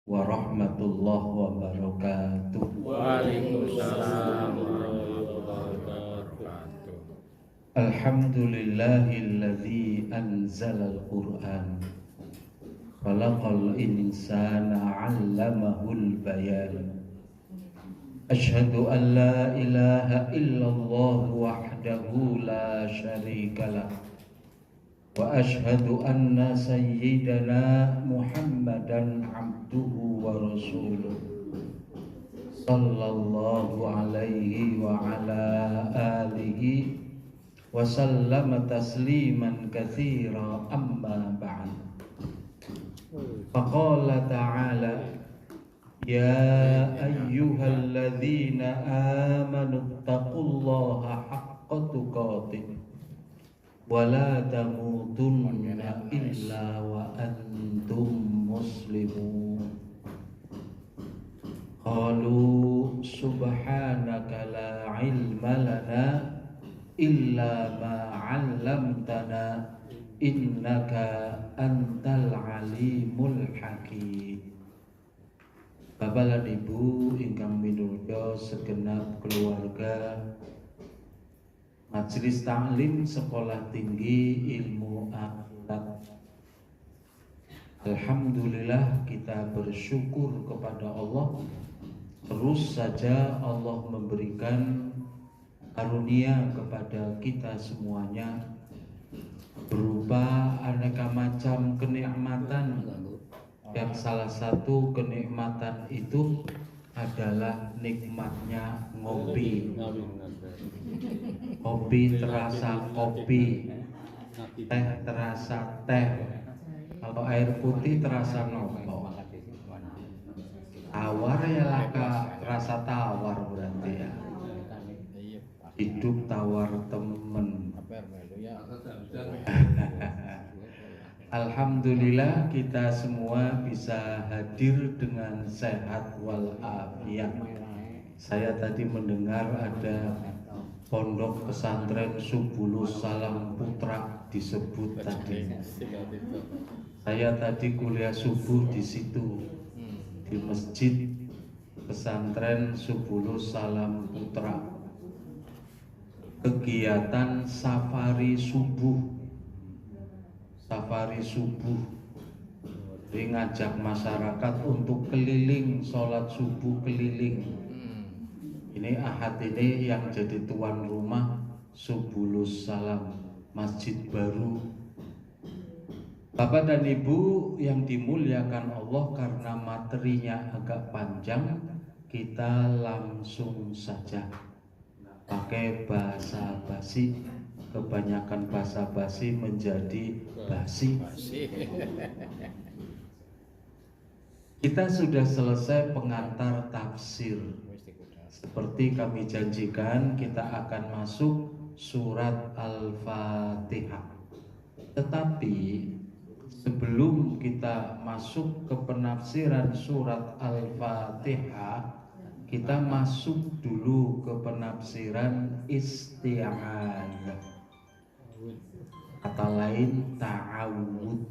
warahmatullahi wabarakatuh. Waalaikumsalam warahmatullahi wabarakatuh. Alhamdulillahilladzi anzalal Qur'an khalaqal insana 'allamahul bayan. Asyhadu an la ilaha illallah wahdahu la syarikalah wa asyhadu anna sayyidana Muhammadan abduhu wa rasuluh sallallahu alaihi wa ala alihi wa sallama tasliman katsira amma ba'd. Faqala ta'ala ya ayyuhalladzina amanu taqullaha haqqa tuqatih wala tamutunna illa wa antum muslimun. Qalu subhanaka la ilma lana illa ma 'allamtana innaka antal alimul hakim. Bapak lan Ibu ingkang minulya segenap keluarga Majelis Ta'lim Sekolah Tinggi Ilmu Akhirat. Alhamdulillah kita bersyukur kepada Allah. Terus saja Allah memberikan karunia kepada kita semuanya berupa aneka macam kenikmatan. Yang salah satu kenikmatan itu adalah nikmatnya ngopi. Kopi terasa kopi, teh terasa teh. Kalau air putih terasa nopo. Tawar ya laka rasa tawar berarti ya. Hidup tawar temen. Alhamdulillah kita semua bisa hadir dengan sehat walafiat. Saya tadi mendengar ada Pondok Pesantren Subulus Salam Putra disebut tadi. Saya tadi kuliah subuh di situ, di Masjid Pesantren Subulus Salam Putra. Kegiatan safari subuh. Dia ngajak masyarakat untuk keliling sholat subuh keliling. Ini Ahad ini yang jadi tuan rumah Subulus Salam, masjid baru. Bapak dan Ibu yang dimuliakan Allah, karena materinya agak panjang, kita langsung saja pakai bahasa basi. Kebanyakan bahasa basi menjadi basi. Kita sudah selesai pengantar tafsir. Seperti kami janjikan, kita akan masuk surat Al-Fatihah. Tetapi sebelum kita masuk ke penafsiran surat Al-Fatihah, kita masuk dulu ke penafsiran isti'adzah. Kata lain ta'awud.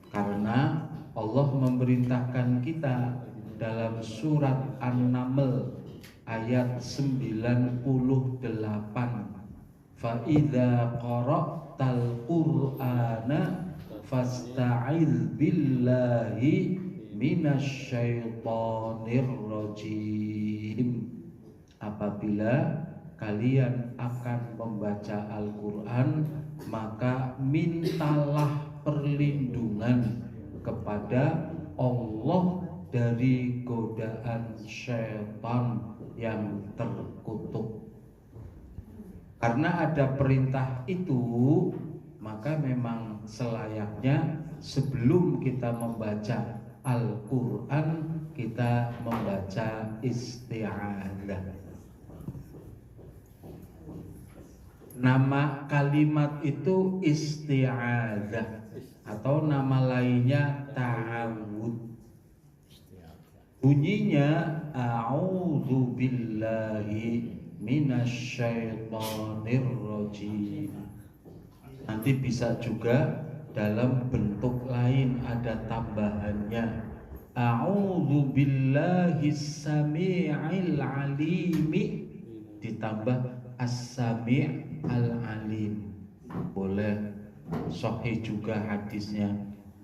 Karena Allah memerintahkan kita dalam surat An-Naml ayat 98, fa idza qara'tal qur'ana fasta'idz billahi minasyaitonir rajim. Apabila kalian akan membaca Al-Qur'an, maka mintalah perlindungan kepada Allah dari godaan syaitan yang terkutuk. Karena ada perintah itu, maka memang selayaknya sebelum kita membaca Al-Quran, kita membaca isti'adzah. Nama kalimat itu isti'adzah, atau nama lainnya ta'awud. Bunyinya a'udzu billahi minasyaitonir rajim. Nanti bisa juga dalam bentuk lain, ada tambahannya. A'udzu billahis samii'il alimi ditambah as-sami' al-alim. Boleh sahih juga hadisnya.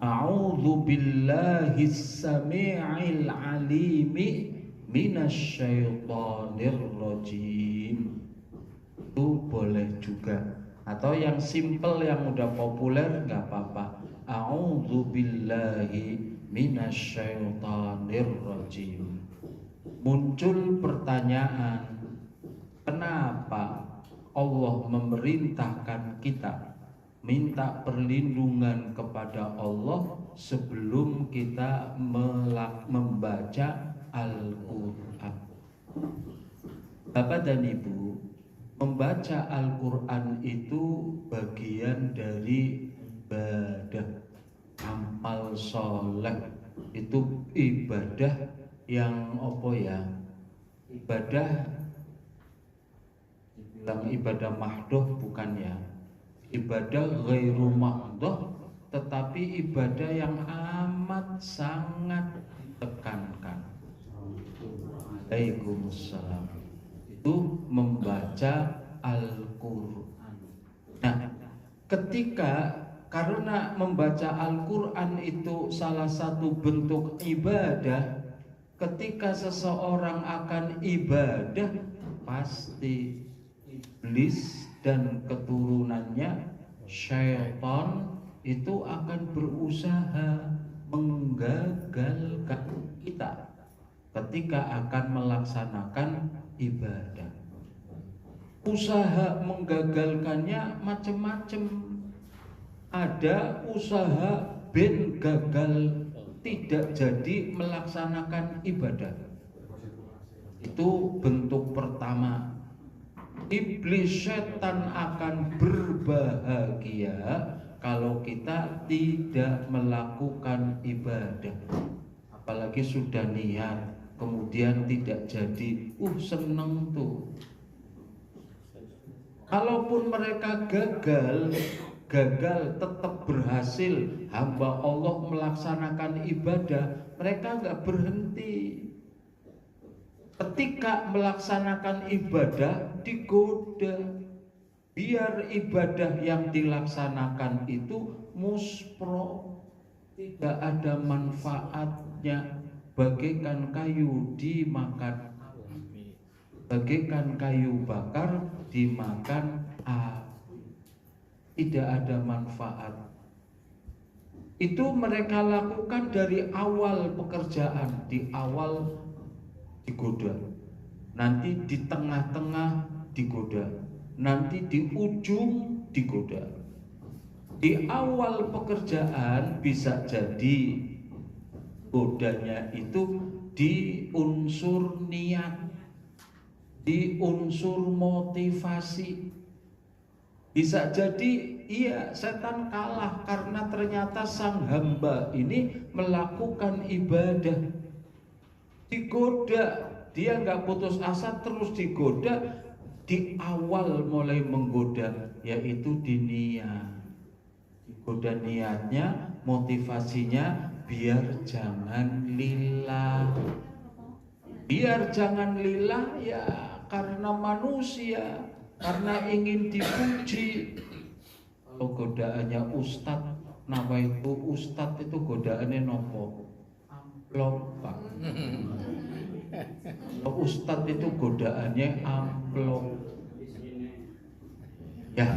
A'udzu billahis samii'il alimi minasyaitonir rajim. Itu boleh juga. Atau yang simple yang udah populer nggak apa-apa. A'udzu billahi minasyaitonir rajim. Muncul pertanyaan, kenapa Allah memerintahkan kita minta perlindungan kepada Allah sebelum kita membaca Al-Quran? Bapak dan Ibu, membaca Al-Quran itu bagian dari ibadah, amal soleh. Itu ibadah yang apa ya? Ibadah, dibilang ibadah mahdoh bukan ya? Ibadah ghairu mahdoh, tetapi ibadah yang amat sangat ditekankan. Waalaikumsalam. Itu membaca Al-Quran. Nah, karena membaca Al-Quran itu salah satu bentuk ibadah, ketika seseorang akan ibadah, pasti iblis dan keturunannya syaitan itu akan berusaha menggagalkan kita ketika akan melaksanakan ibadah. Usaha menggagalkannya macam-macam. Ada usaha ben gagal tidak jadi melaksanakan ibadah. Itu bentuk pertama. Iblis setan akan berbahagia kalau kita tidak melakukan ibadah. Apalagi sudah niat kemudian tidak jadi, seneng tuh. Kalaupun mereka gagal tetap berhasil, hamba Allah melaksanakan ibadah, mereka nggak berhenti. Ketika melaksanakan ibadah digoda, biar ibadah yang dilaksanakan itu muspro, tidak ada manfaatnya, bagaikan kayu dimakan, bagaikan kayu bakar dimakan api. Tidak ada manfaat. Itu mereka lakukan dari awal pekerjaan, di awal digoda, nanti di tengah-tengah digoda, nanti di ujung digoda. Di awal pekerjaan bisa jadi godanya itu di unsur niat, di unsur motivasi. Bisa jadi iya setan kalah karena ternyata sang hamba ini melakukan ibadah. Digoda, dia nggak putus asa, terus digoda. Di awal mulai menggoda, yaitu di niat. Digoda niatnya, motivasinya biar jangan lillah. Biar jangan lillah ya karena manusia, karena ingin dipuji. Kalau godaannya ustadz, nama itu ustadz itu godaannya nopo? Amplop, Pak. Ustadz itu godaannya amplop. Ya,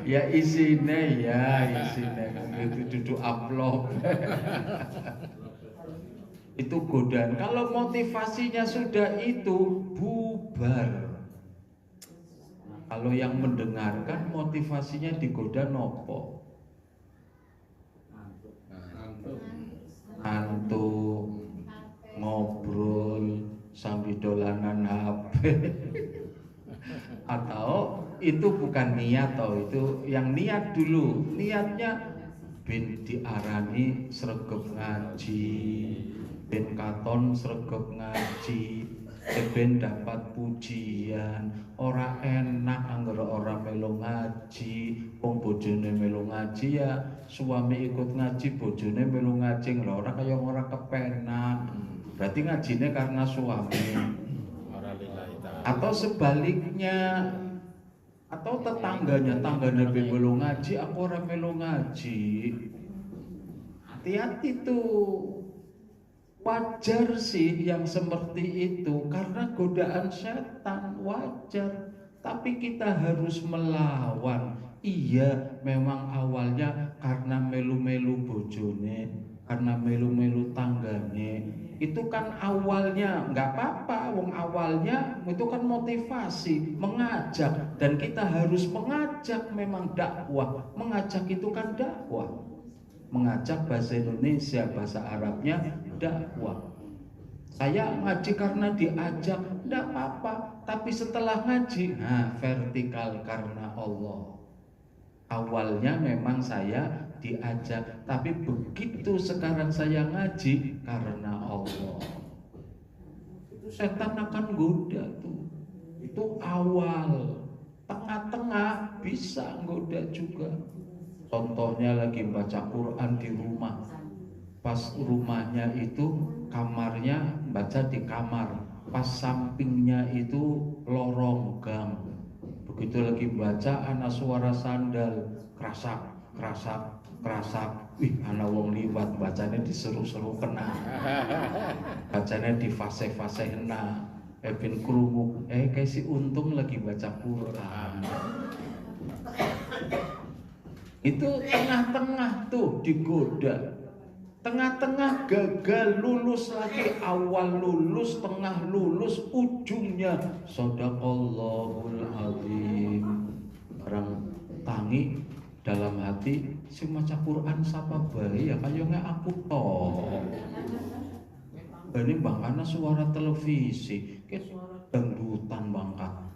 ya isine, itu duduk amplop. Itu godaan. Kalau motivasinya sudah itu, bubar. Kalau yang mendengarkan motivasinya digoda nopo? Ngantuk, ngobrol sambil dolanan HP. Atau itu bukan niat, itu yang niat dulu. Niatnya ben sregep ngaji, ben katon sregep ngaji. ben dapat pujian. Ora enak anggere ora melu ngaji. Wong bojone melu ngaji ya suami ikut ngaji, bojone melu ngaji, ora kaya ora kepenak. Berarti ngajine karena suami. Ora lillahi ta'ala. Atau sebaliknya, atau tetangganya melu ngaji, aku ora melu ngaji. Hati-hati tuh. Wajar sih yang seperti itu karena godaan setan, wajar. Tapi kita harus melawan. Iya, memang awalnya karena melu-melu bojone, karena melu-melu tanggane. Itu kan awalnya nggak apa-apa, wong awalnya itu kan motivasi, mengajak, dan kita harus mengajak, memang dakwah. Mengajak itu kan dakwah. Mengajak bahasa Indonesia, bahasa Arabnya dakwah. Saya ngaji karena diajak, tidak apa-apa. Tapi setelah ngaji, vertikal karena Allah. Awalnya memang saya diajak, tapi begitu sekarang saya ngaji karena Allah. Setan akan goda tuh. Itu awal. Tengah-tengah bisa goda juga. Contohnya lagi baca Quran di rumah. Pas rumahnya itu kamarnya baca di kamar, pas sampingnya itu lorong gang. Begitu lagi baca ana suara sandal kerasak kerasak kerasak. Wih, ana wong liwat, bacanya diseru-seru kena. Bacanya di fase-fase kena. Evin krungu, kasih untung lagi baca Quran. Itu tengah-tengah tuh digoda. Tengah-tengah gagal, lulus lagi, awal lulus, tengah lulus, ujungnya Shadaqallahul Azim. Barang tangi dalam hati, si maca Quran sapa bae ya kayaknya aku toh. Ini bangkana suara televisi, kayak suara dangdutan bangka.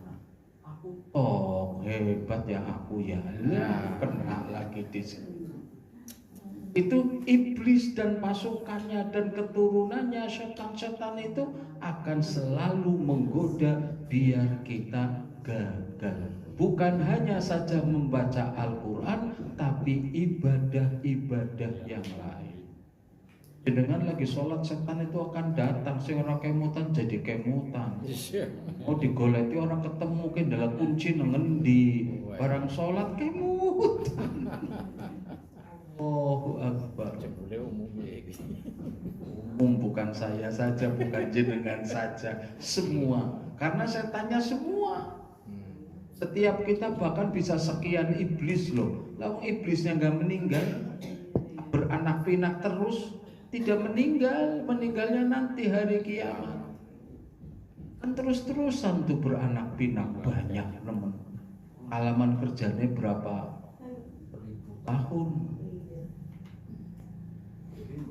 Oh, hebat ya aku ya. Lah, kena lagi di sini. Itu iblis dan pasukannya dan keturunannya, setan-setan itu akan selalu menggoda biar kita gagal. Bukan hanya saja membaca Al-Quran, tapi ibadah-ibadah yang lain. Dengan lagi sholat, setan itu akan datang. Si orang kemutan jadi kemutan. Oh, digoleti orang ketemu ke dalam kunci nengendi. Barang sholat kemutan. Allahu Akbar. Umum, bukan saya saja, bukan jenengan saja, semua. Karena setannya semua. Setiap kita bahkan bisa sekian iblis loh. Lalu iblisnya nggak meninggal, beranak pinak terus. Tidak meninggal, meninggalnya nanti hari kiamat. Kan terus-terusan tuh beranak pinak, banyak teman. Halaman kerjanya berapa tahun?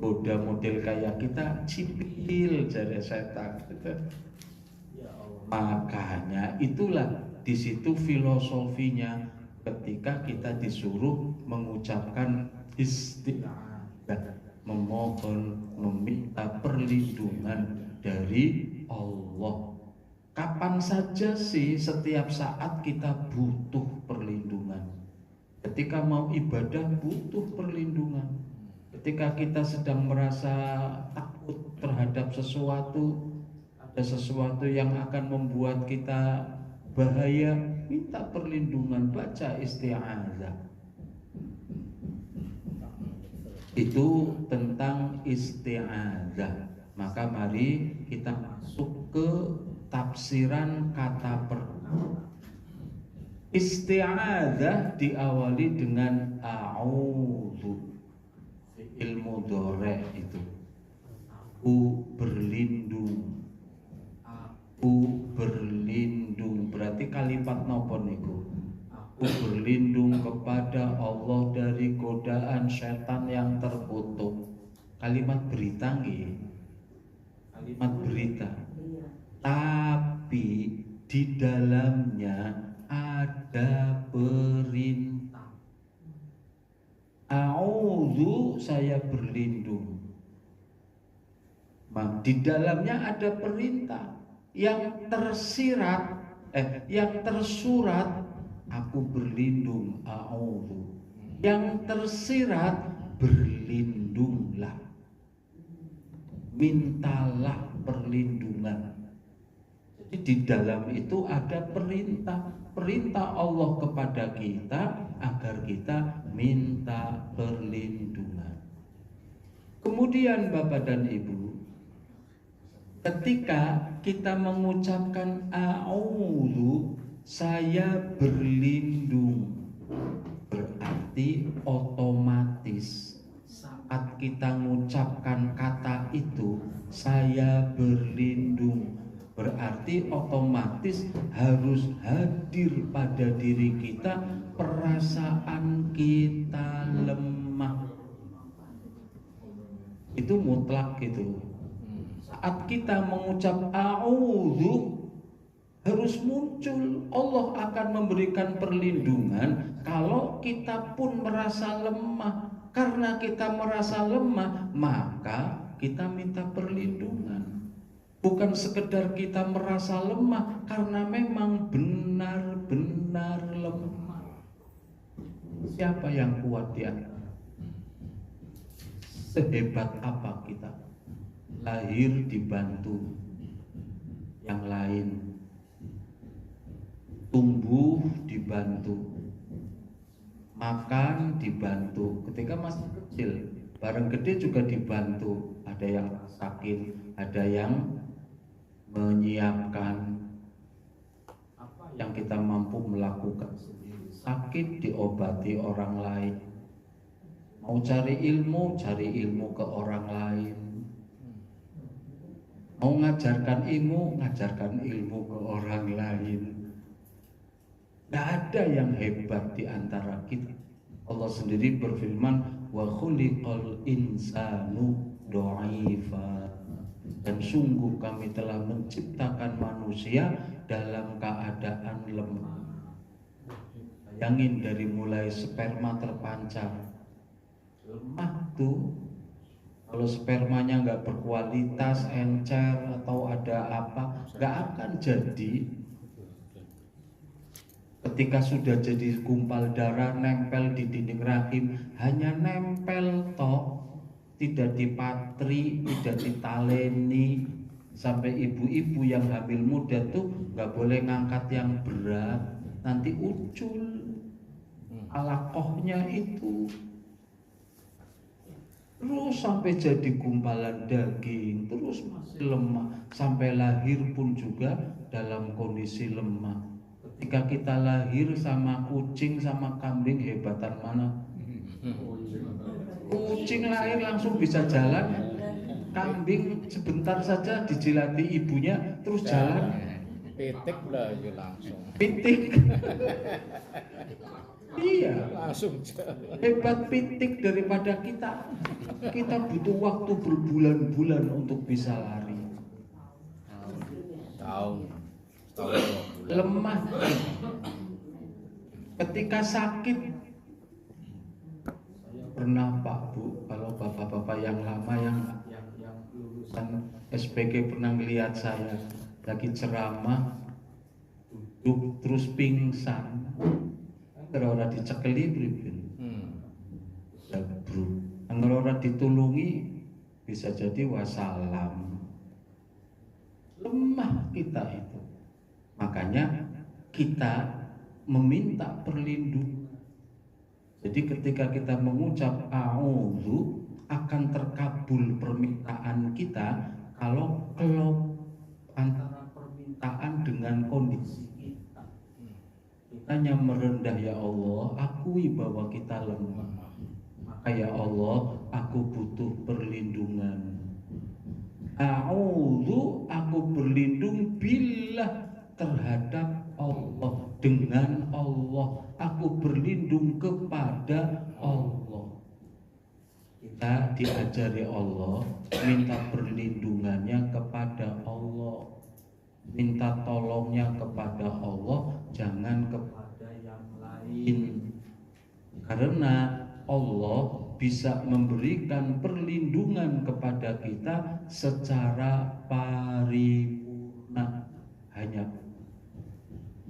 Goda model kayak kita cipil jadi setan. Makanya itulah di situ filosofinya ketika kita disuruh mengucapkan isti'adzah, memohon, meminta perlindungan dari Allah. Kapan saja sih, setiap saat kita butuh perlindungan. Ketika mau ibadah butuh perlindungan. Ketika kita sedang merasa takut terhadap sesuatu, ada sesuatu yang akan membuat kita bahaya, minta perlindungan, baca isti'adzah. Itu tentang isti'adzah. Maka mari kita masuk ke tafsiran kata pertama. Isti'adzah diawali dengan a'udzu. Ilmu dore itu. Aku berlindung. Aku berlindung. Berarti kalimat nopo niku? Aku berlindung kepada Allah dari godaan setan yang terkutuk. Kalimat berita nggih. Kalimat berita. Tapi di dalamnya ada perintah. A'udzu, saya berlindung. Di dalamnya ada perintah. yang tersirat, yang tersurat, aku berlindung, a'udzu. Yang tersirat, berlindunglah. Mintalah perlindungan. Jadi di dalam itu ada perintah Allah kepada kita agar kita minta perlindungan. Kemudian Bapak dan Ibu, ketika kita mengucapkan a'udzu, saya berlindung, berarti otomatis saat kita mengucapkan kata itu, saya berlindung, berarti otomatis harus hadir pada diri kita perasaan kita lemah. Itu mutlak gitu. Saat kita mengucap a'udzu, harus muncul, Allah akan memberikan perlindungan kalau kita pun merasa lemah. Karena kita merasa lemah, maka kita minta perlindungan. Bukan sekedar kita merasa lemah, karena memang benar-benar lemah. Siapa yang kuat di antara? Sehebat apa kita? Lahir dibantu yang lain, tumbuh dibantu, makan dibantu. Ketika masih kecil, bareng gede juga dibantu. Ada yang sakit, ada yang menyiapkan. Apa yang kita mampu melakukan sendiri. Sakit diobati orang lain. Mau cari ilmu ke orang lain. Mau ngajarkan ilmu ke orang lain. Tidak ada yang hebat di antara kita. Allah sendiri berfirman, wa khuliqal insanu dha'ifa. Dan sungguh kami telah menciptakan manusia dalam keadaan lemah. Bayangin dari mulai sperma terpancar, lemah tuh. Kalau spermanya nggak berkualitas, encer atau ada apa, nggak akan jadi. Ketika sudah jadi gumpal darah nempel di dinding rahim, hanya nempel toh, tidak dipatri, tidak ditaleni. Sampai ibu-ibu yang hamil muda tuh nggak boleh ngangkat yang berat, nanti ucul alakohnya itu. Terus sampai jadi gumpalan daging, terus masih lemah, sampai lahir pun juga dalam kondisi lemah. Ketika kita lahir sama kucing sama kambing, hebatan mana? Kucing lahir langsung bisa jalan, kambing sebentar saja dijilati ibunya terus jalan. Pitik lah aja langsung. Pitik. Iya, Langsung jalan. hebat pitik daripada kita. Kita butuh waktu berbulan-bulan untuk bisa lari. Tahun. Lemah. Ketika sakit, pernah Pak Bu, kalau bapak-bapak yang lama yang lulusan SPG pernah melihat saya lagi ceramah, duduk terus pingsan. Kalau orang dicekeli pripun, jabruk. Kalau orang ditulungi bisa jadi wassalam. Lemah kita itu. Makanya kita meminta perlindungan. Jadi ketika kita mengucap a'udzu, akan terkabul permintaan kita kalau antara permintaan dengan kondisi kita. Hanya merendah, ya Allah, akui bahwa kita lemah. Maka ya Allah, aku butuh perlindungan. A'udzu, aku berlindung billah, terhadap Allah, dengan Allah. Aku berlindung kepada Allah. Kita diajari Allah minta perlindungannya kepada Allah, minta tolongnya kepada Allah, jangan kepada yang lain. Karena Allah bisa memberikan perlindungan kepada kita secara paripurna. Nah, hanya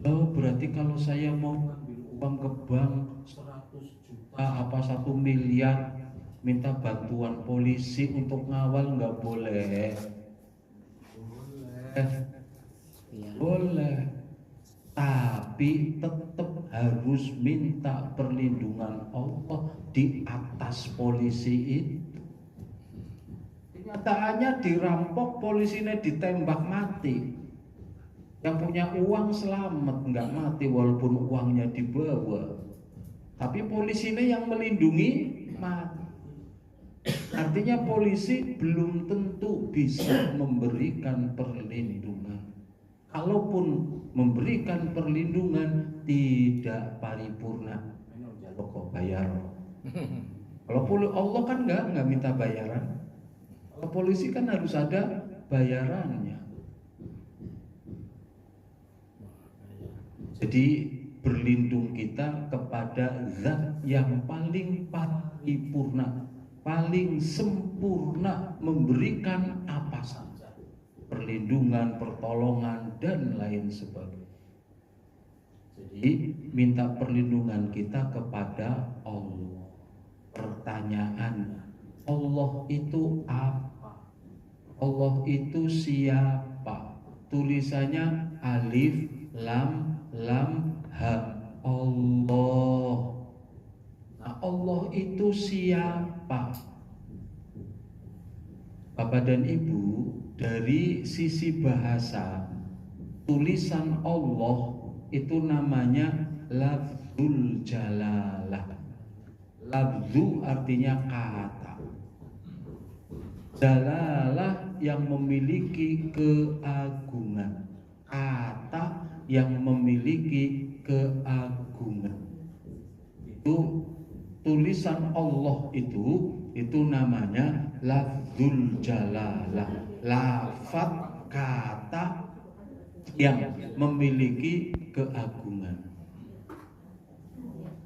oh berarti kalau saya mau ngambil uang ke bank 100 juta apa 1 miliar minta bantuan polisi untuk ngawal nggak boleh. Boleh, tapi tetap harus minta perlindungan Allah di atas polisi itu. Kenyataannya dirampok, polisinya ditembak mati. Yang punya uang selamat, nggak mati walaupun uangnya dibawa. Tapi polisinya yang melindungi mati. Artinya polisi belum tentu bisa memberikan perlindungan. Kalaupun memberikan perlindungan tidak paripurna. Pokok bayar. Kalau Allah kan nggak minta bayaran. Kalau polisi kan harus ada bayarannya. Jadi berlindung kita kepada zat yang paling paripurna, paling sempurna memberikan apa saja, perlindungan, pertolongan dan lain sebagainya. Jadi minta perlindungan kita kepada Allah. Pertanyaan, Allah itu apa? Allah itu siapa? Tulisannya alif lam ha, Allah. Nah, Allah itu siapa? Bapak dan Ibu, dari sisi bahasa, tulisan Allah itu namanya lafzul jalalah. Lafzu artinya kata, jalalah yang memiliki keagungan, kata yang memiliki keagungan. Itu tulisan Allah itu namanya lafzul jalalah, lafaz kata yang memiliki keagungan.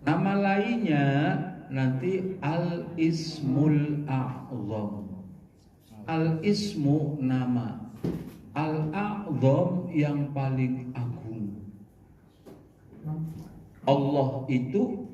Nama lainnya nanti al-ismul a'zam. Al-ismu nama, al-a'zam yang paling agung. Allah itu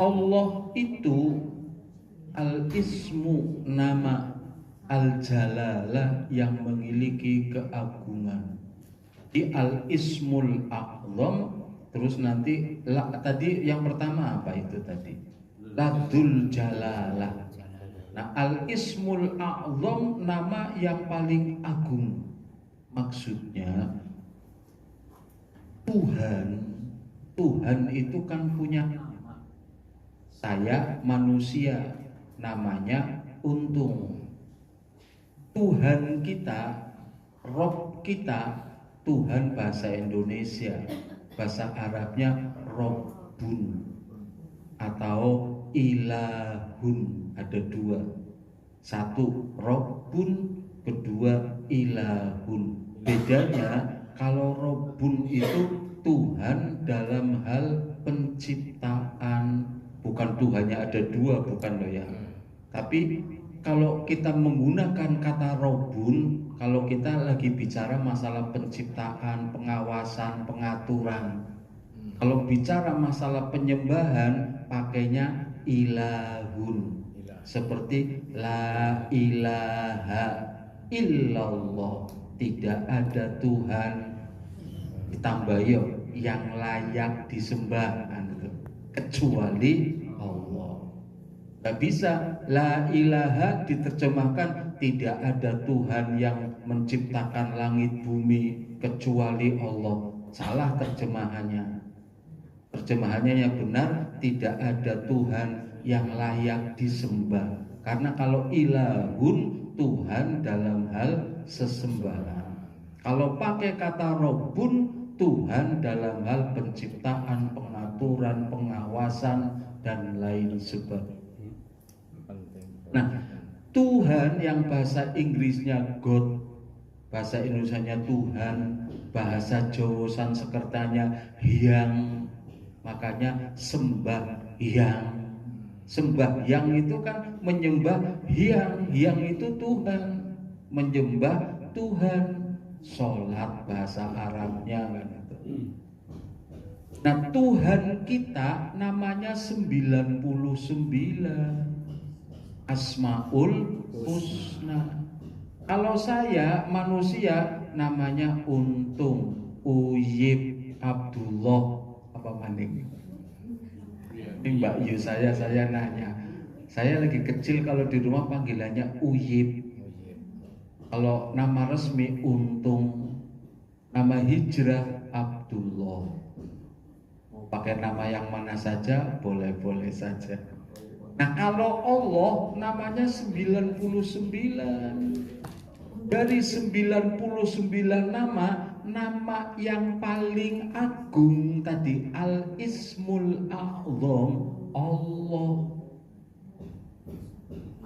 Allah itu al-ismu nama, al-jalalah yang memiliki keagungan. Di al-ismul a'zam, terus nanti tadi yang pertama apa itu tadi? Lafzul jalalah. Nah, al-ismul a'zam nama yang paling agung. Maksudnya Tuhan itu kan punya nama. Saya manusia, namanya Untung. Tuhan kita, Rob kita, Tuhan bahasa Indonesia, bahasa Arabnya Robbun atau Ilahun, ada dua. Satu Robbun, kedua Ilahun. Bedanya kalau Robbun itu Tuhan dalam hal penciptaan, bukan Tuhannya ada dua, bukan loh ya. Tapi kalau kita menggunakan kata Robbun, kalau kita lagi bicara masalah penciptaan, pengawasan, pengaturan. Kalau bicara masalah penyembahan, pakainya ilahun. Seperti la ilaha illallah, tidak ada Tuhan ditambah yang layak disembah kecuali Allah. Gak bisa la ilaha diterjemahkan tidak ada Tuhan yang menciptakan langit bumi kecuali Allah. Salah terjemahannya. Terjemahannya yang benar, tidak ada Tuhan yang layak disembah. Karena kalau ilahun, Tuhan dalam hal sesembahan. Kalau pakai kata Robbun, Tuhan dalam hal penciptaan, pengaturan, pengawasan dan lain sebagainya. Nah, Tuhan yang bahasa Inggrisnya God, bahasa Indonesianya Tuhan, bahasa Jawa Sanskertanya Hyang, makanya sembah Hyang. Sembah Hyang itu kan menyembah Hyang, Hyang itu Tuhan, menyembah Tuhan. Sholat bahasa Arabnya kan itu. Nah, Tuhan kita namanya 99 Asmaul Husna. Kalau saya manusia namanya Untung, Uyib, Abdullah, apa maning? Ini Mbak Yu, saya nanya. Saya lagi kecil kalau di rumah panggilannya Uyib. Kalau nama resmi Untung, nama hijrah Abdullah. Mau pakai nama yang mana saja, boleh-boleh saja. Nah, kalau Allah namanya 99. Dari 99 nama yang paling agung tadi Al-Ismul A'zam, Allah.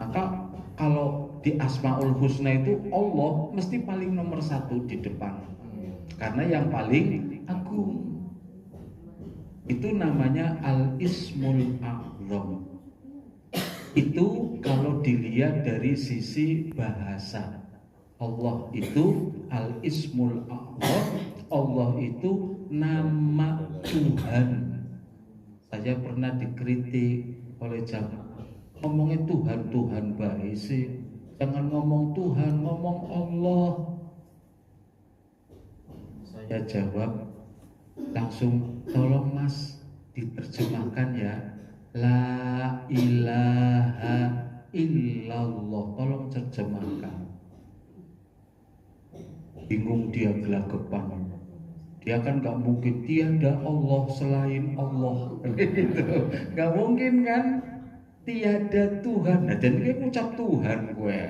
Maka kalau di Asmaul Husna itu Allah mesti paling nomor 1 di depan, karena yang paling agung. Itu namanya Al-Ismul A'zam. Itu kalau dilihat dari sisi bahasa, Allah itu Al-Ismul A'zam, Allah itu nama Tuhan. Saya pernah dikritik oleh jamaah, ngomongnya Tuhan baik sih, jangan ngomong Tuhan, ngomong Allah. Saya jawab langsung, tolong Mas diterjemahkan ya, La ilaha illallah, tolong terjemahkan. Bingung dia, gelagapan. Dia kan gak mungkin tiada Allah selain Allah gitu. Gak mungkin kan, tiada Tuhan. Nah, dan dia ngucap Tuhan gue.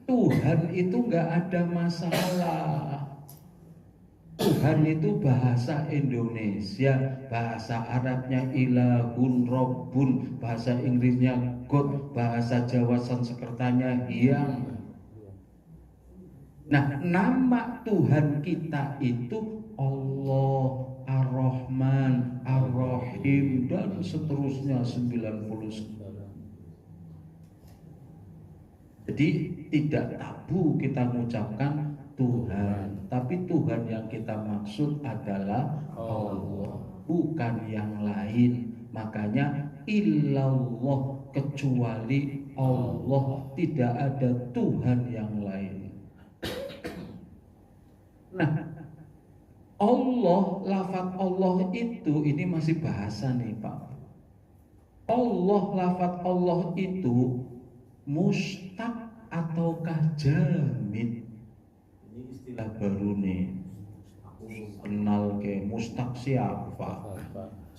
Tuhan itu gak ada masalah. Tuhan itu bahasa Indonesia, bahasa Arabnya Ilahun, Rabbun, bahasa Inggrisnya God, bahasa Jawa Sanskertanya Hyang. Nah, nama Tuhan kita itu Allah, Ar-Rahman, Ar-Rahim, dan seterusnya 99. Jadi tidak tabu kita mengucapkan Tuhan, tapi Tuhan yang kita maksud adalah Allah, bukan yang lain. Makanya illallah, kecuali Allah, tidak ada Tuhan yang lain. Nah, Allah, lafaz Allah itu, ini masih bahasa nih Pak. Allah, lafaz Allah itu mustaq ataukah jamid? Ini istilah baru nih. Aku kenal ke mustaq siapa,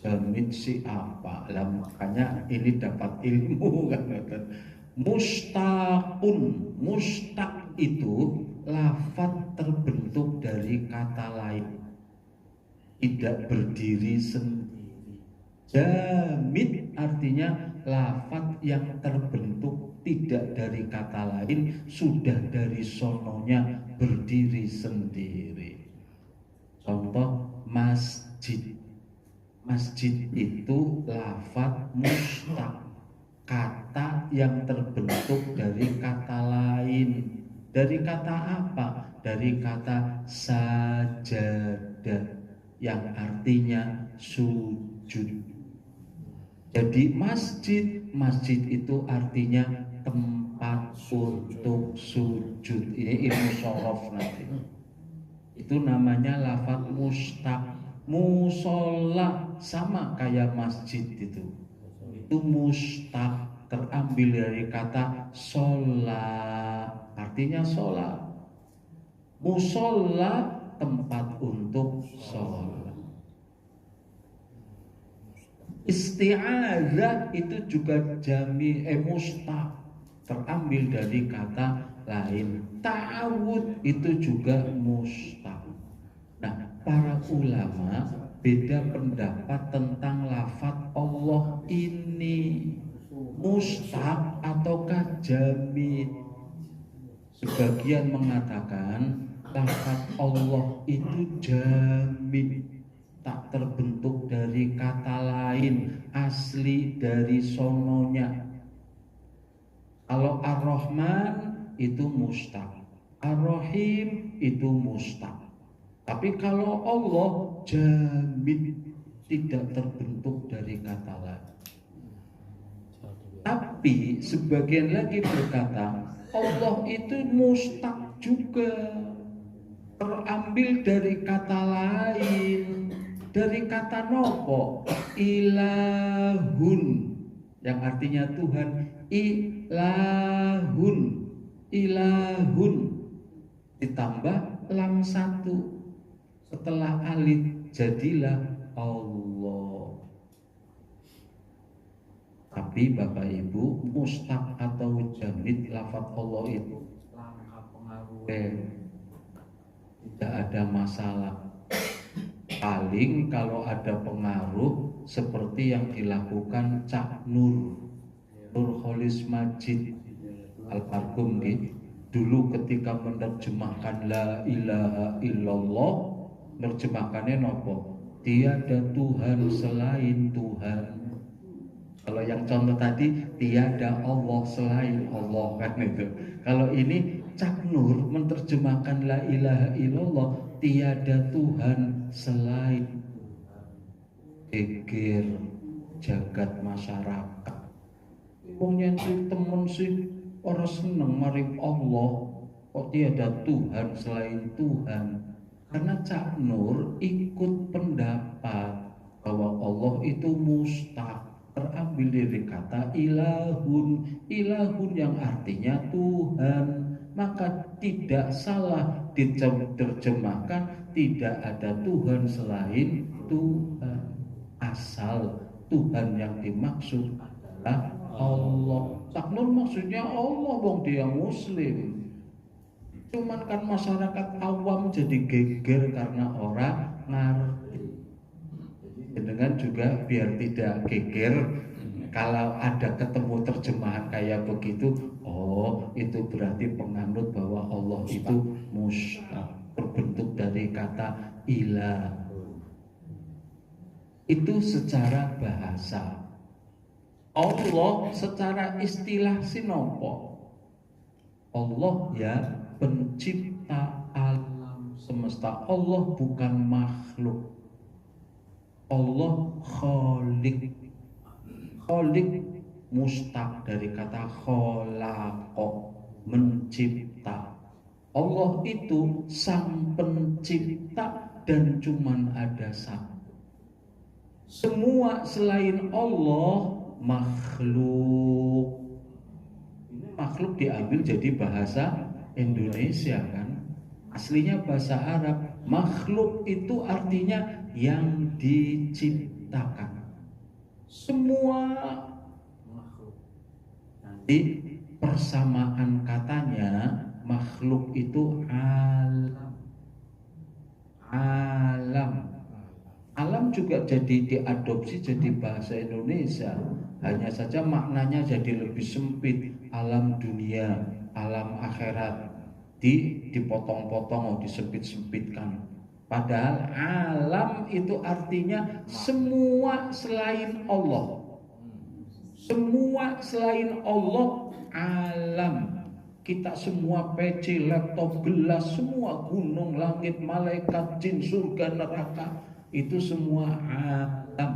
jamid siapa. Lah makanya ini dapat ilmu kan. Mustaqun, mustaq itu lafaz terbentuk dari kata lain, tidak berdiri sendiri. Jamid artinya lafaz yang terbentuk tidak dari kata lain, sudah dari sononya berdiri sendiri. Contoh masjid. Masjid itu lafaz mustaq, kata yang terbentuk dari kata lain. Dari kata apa? Dari kata sajadah, yang artinya sujud. Jadi masjid itu artinya tempat untuk sujud. Ini ilmu shorof nanti. Itu namanya lafaz mustaq. Musola sama kayak masjid itu mustaq, terambil dari kata sholat, artinya sholat. Musola, tempat untuk sholat. Isti'adzah itu juga mustaq, terambil dari kata lain. Ta'awud itu juga mustaq. Nah, para ulama beda pendapat tentang lafaz Allah ini, mustaq ataukah jamid? Sebagian mengatakan lafaz Allah itu jamid, tak terbentuk dari kata lain, asli dari sononya. Kalau Ar-Rahman itu mustaq, Ar-Rahim itu mustaq. Tapi kalau Allah jamid, tidak terbentuk dari kata lain. Tapi sebagian lagi berkata Allah itu mustaq juga, terambil dari kata lain, dari kata nopo, ilahun, yang artinya Tuhan. Ilahun, ilahun ditambah lam satu, setelah alif jadilah Allah. Tapi Bapak Ibu, mustaq atau jamid lafaz Allah itu langkah pengaruh, tidak ada masalah. Paling kalau ada pengaruh seperti yang dilakukan Cak Nur Kholis Majid Almarhum dulu ketika menerjemahkan la ilaha illallah, menerjemahkannya nopo? Tiada Tuhan selain Tuhan. Kalau yang contoh tadi tiada Allah selain Allah, kan itu. Kalau ini Cak Nur menerjemahkan la ilaha illallah, tiada Tuhan selain geger jagat masyarakat. Wong yen temen sih ora seneng mari Allah, kok tiada Tuhan selain Tuhan. Karena Cak Nur ikut pendapat bahwa Allah itu mustaq, terambil dari kata ilahun, ilahun yang artinya Tuhan. Maka tidak salah diterjemahkan tidak ada Tuhan selain Tuhan, asal Tuhan yang dimaksud adalah Allah. Cak Nur maksudnya Allah, wong dia muslim. Cuman kan masyarakat awam jadi geger karena orang ngerti. Dengan juga biar tidak geger, kalau ada ketemu terjemahan kayak begitu, oh itu berarti penganut bahwa Allah itu mustaq, terbentuk dari kata ilah. Itu secara bahasa. Allah secara istilah sinopo? Allah ya pencipta alam semesta. Allah bukan makhluk. Allah khaliq. Khaliq mustaq dari kata khalaqa, mencipta. Allah itu sang pencipta dan cuman ada satu. Semua selain Allah makhluk. Ini makhluk diambil jadi bahasa Indonesia kan. Aslinya bahasa Arab. Makhluk itu artinya yang diciptakan. Semua makhluk. Nanti persamaan katanya makhluk itu alam. Alam. Alam juga jadi diadopsi jadi bahasa Indonesia. Hanya saja maknanya jadi lebih sempit. Alam dunia, alam akhirat. Dipotong-potong, disempit-sempitkan. Padahal alam itu artinya semua selain Allah. Semua selain Allah alam. Kita semua PC, laptop, gelas, semua gunung, langit, malaikat, jin, surga, neraka, itu semua alam.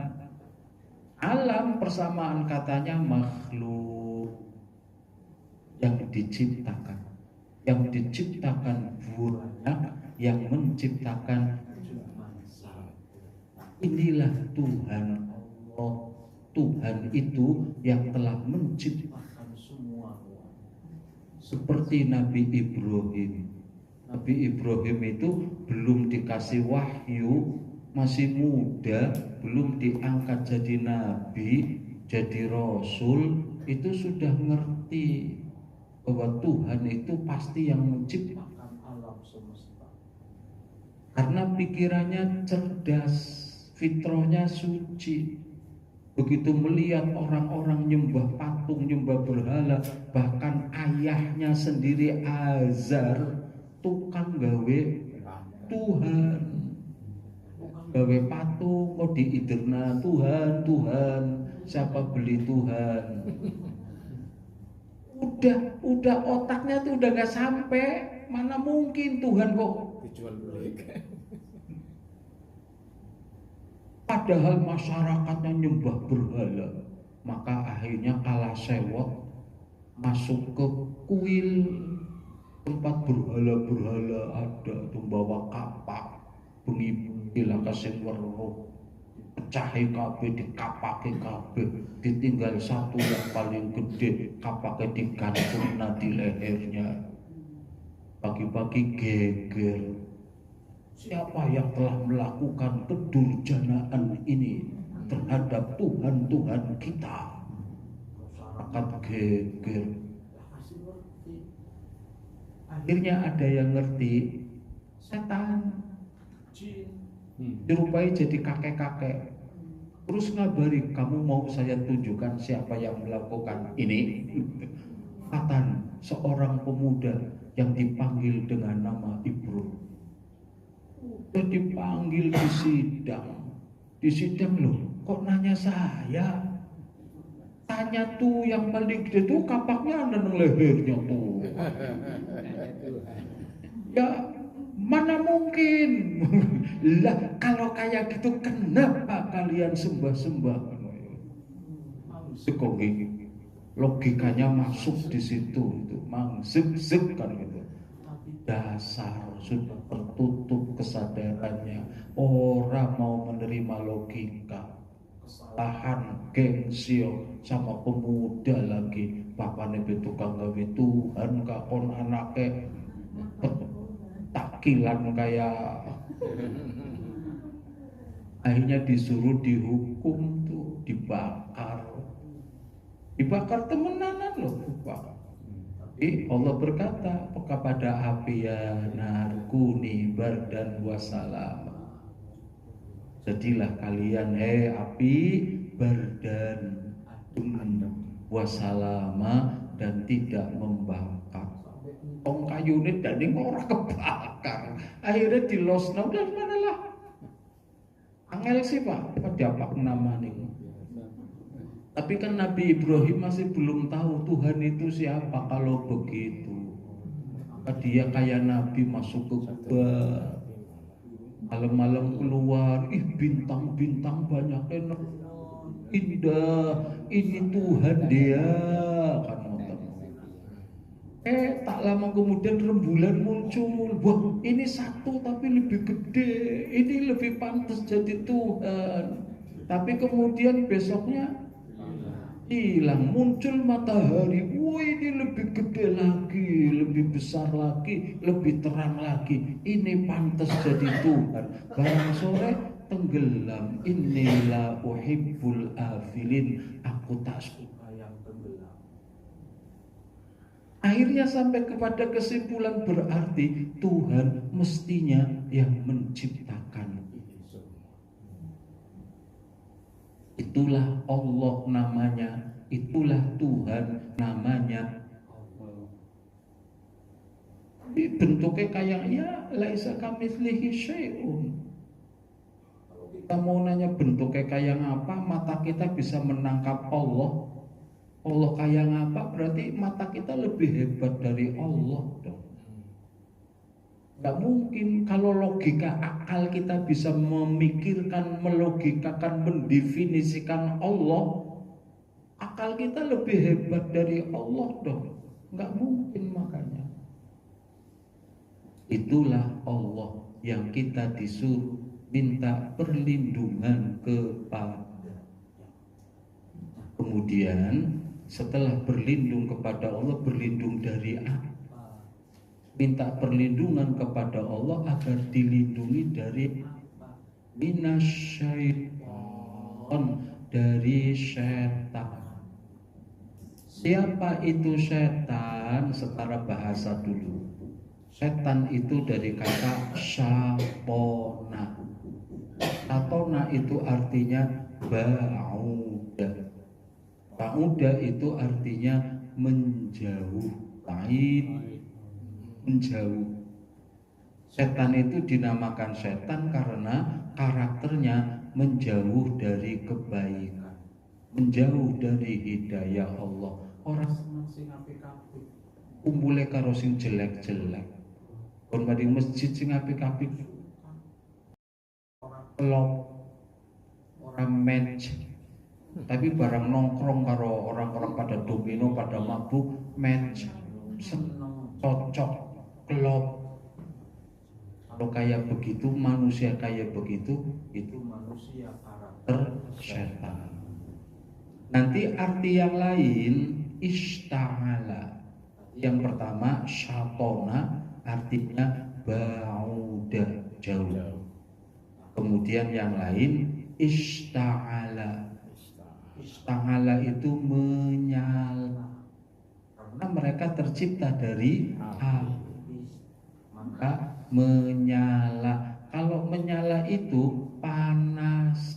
Alam persamaan katanya makhluk yang diciptakan. Yang diciptakan banyak, yang menciptakan cuma satu. Inilah Tuhan Allah. Tuhan itu yang telah menciptakan semua. Seperti Nabi Ibrahim. Nabi Ibrahim itu belum dikasih wahyu, masih muda, belum diangkat jadi nabi, jadi rasul, itu sudah ngerti bahwa Tuhan itu pasti yang menciptakan alam semesta. Karena pikirannya cerdas, fitrahnya suci. Begitu melihat orang-orang nyembah patung patung, nyembah berhala. Bahkan ayahnya sendiri Azar tukang gawe Tuhan, gawe patung, mau diiderna Tuhan, Tuhan, siapa beli Tuhan. Udah otaknya tuh udah gak sampai, mana mungkin Tuhan kok dijual beli. padahal masyarakatnya nyembah berhala. Maka akhirnya kalah sewot masuk ke kuil tempat berhala-berhala ada, tuh bawa kapak bengi bilang kasih weruh, pecahi kabeh, dikapake kabeh, ditinggal satu yang paling gede, kapaknya digantung di lehernya. Pagi-pagi geger, siapa yang telah melakukan kedurjanaan ini terhadap Tuhan-Tuhan kita? Masyarakat geger. Akhirnya ada yang ngerti, setan dirupai jadi kakek-kakek. Terus ngabari, kamu mau saya tunjukkan siapa yang melakukan ini? Atan, seorang pemuda yang dipanggil dengan nama Ibro. Udah dipanggil di sidang. Di sidang loh, kok nanya saya? Tanya tuh yang paling gede tuh kapaknya ada di lehernya tuh. Ya mana mungkin. Lah kalau kayak gitu kenapa kalian sembah-sembah? Sekogi logikanya masuk di situ itu, mang zek kan gitu. Dasar sudah tertutup kesadarannya, orang mau menerima logika. Kesalahan gengsio sama pemuda lagi, bapaknya tukang gawe Tuhan, kakon anaknya takilan kayak. Akhirnya disuruh dihukum tuh, dibakar temenanan loh. Tapi Allah berkata kepada api, ya narkuni bardan wasalam, jadilah kalian api bardan wasalama, dan tidak membakar. Tong kayu ini dan ini orang kebakar. Akhirnya dilosno dan manalah angel sih pak, pada apa nama nih. Tapi kan Nabi Ibrahim masih belum tahu Tuhan itu siapa. Kalau begitu dia kayak Nabi masuk ke gua, malam-malam keluar, bintang-bintang banyak, indah, ini Tuhan dia kan. Tak lama kemudian rembulan muncul. Wah, ini satu tapi lebih gede, ini lebih pantas jadi Tuhan. Tapi kemudian besoknya hilang, muncul matahari. Wah, ini lebih gede lagi, lebih besar lagi, lebih terang lagi. Ini pantas jadi Tuhan. Barang sore tenggelam. Inilah uhibbul afilin. Aku tak suka yang tenggelam. Akhirnya sampai kepada kesimpulan, berarti Tuhan mestinya yang menciptakan ini semua. Itulah Allah namanya, itulah Tuhan namanya. Bentuknya kayak ya laisa kamitslihi syai'un. Kalau kita mau nanya bentuknya kayak apa, mata kita bisa menangkap Allah. Allah kayak apa, berarti mata kita lebih hebat dari Allah dong. Gak mungkin. Kalau logika akal kita bisa memikirkan, melogikakan, mendefinisikan Allah, akal kita lebih hebat dari Allah dong. Gak mungkin. Makanya itulah Allah yang kita disuruh minta perlindungan kepada. Kemudian setelah berlindung kepada Allah, berlindung dari apa? Minta perlindungan kepada Allah agar dilindungi dari apa? Minasyaiton, dari setan. Siapa itu setan? Secara bahasa dulu. Setan itu dari kata syatona. Syatona itu artinya ba'udah. Ba'uda itu artinya menjauh, lain, menjauh. Setan itu dinamakan setan karena karakternya menjauh dari kebaikan, menjauh dari hidayah Allah. Orang seneng sing apik-apik, kumpule karo sing jelek-jelek. Kon mari masjid sing apik-apik, ora kelop, ora match. Tapi barang nongkrong karo orang-orang pada domino, pada mabuk, match, seneng, cocok, kelop. Kalau kayak begitu, manusia kayak begitu, itu manusia karakter setan. Nanti arti yang lain, ista'ala. Yang pertama, syatona, artinya ba'uda, jauh. Kemudian yang lain, ista'ala. Ista'ala itu menyala. Karena mereka tercipta dari api, maka menyala. Kalau menyala itu panas,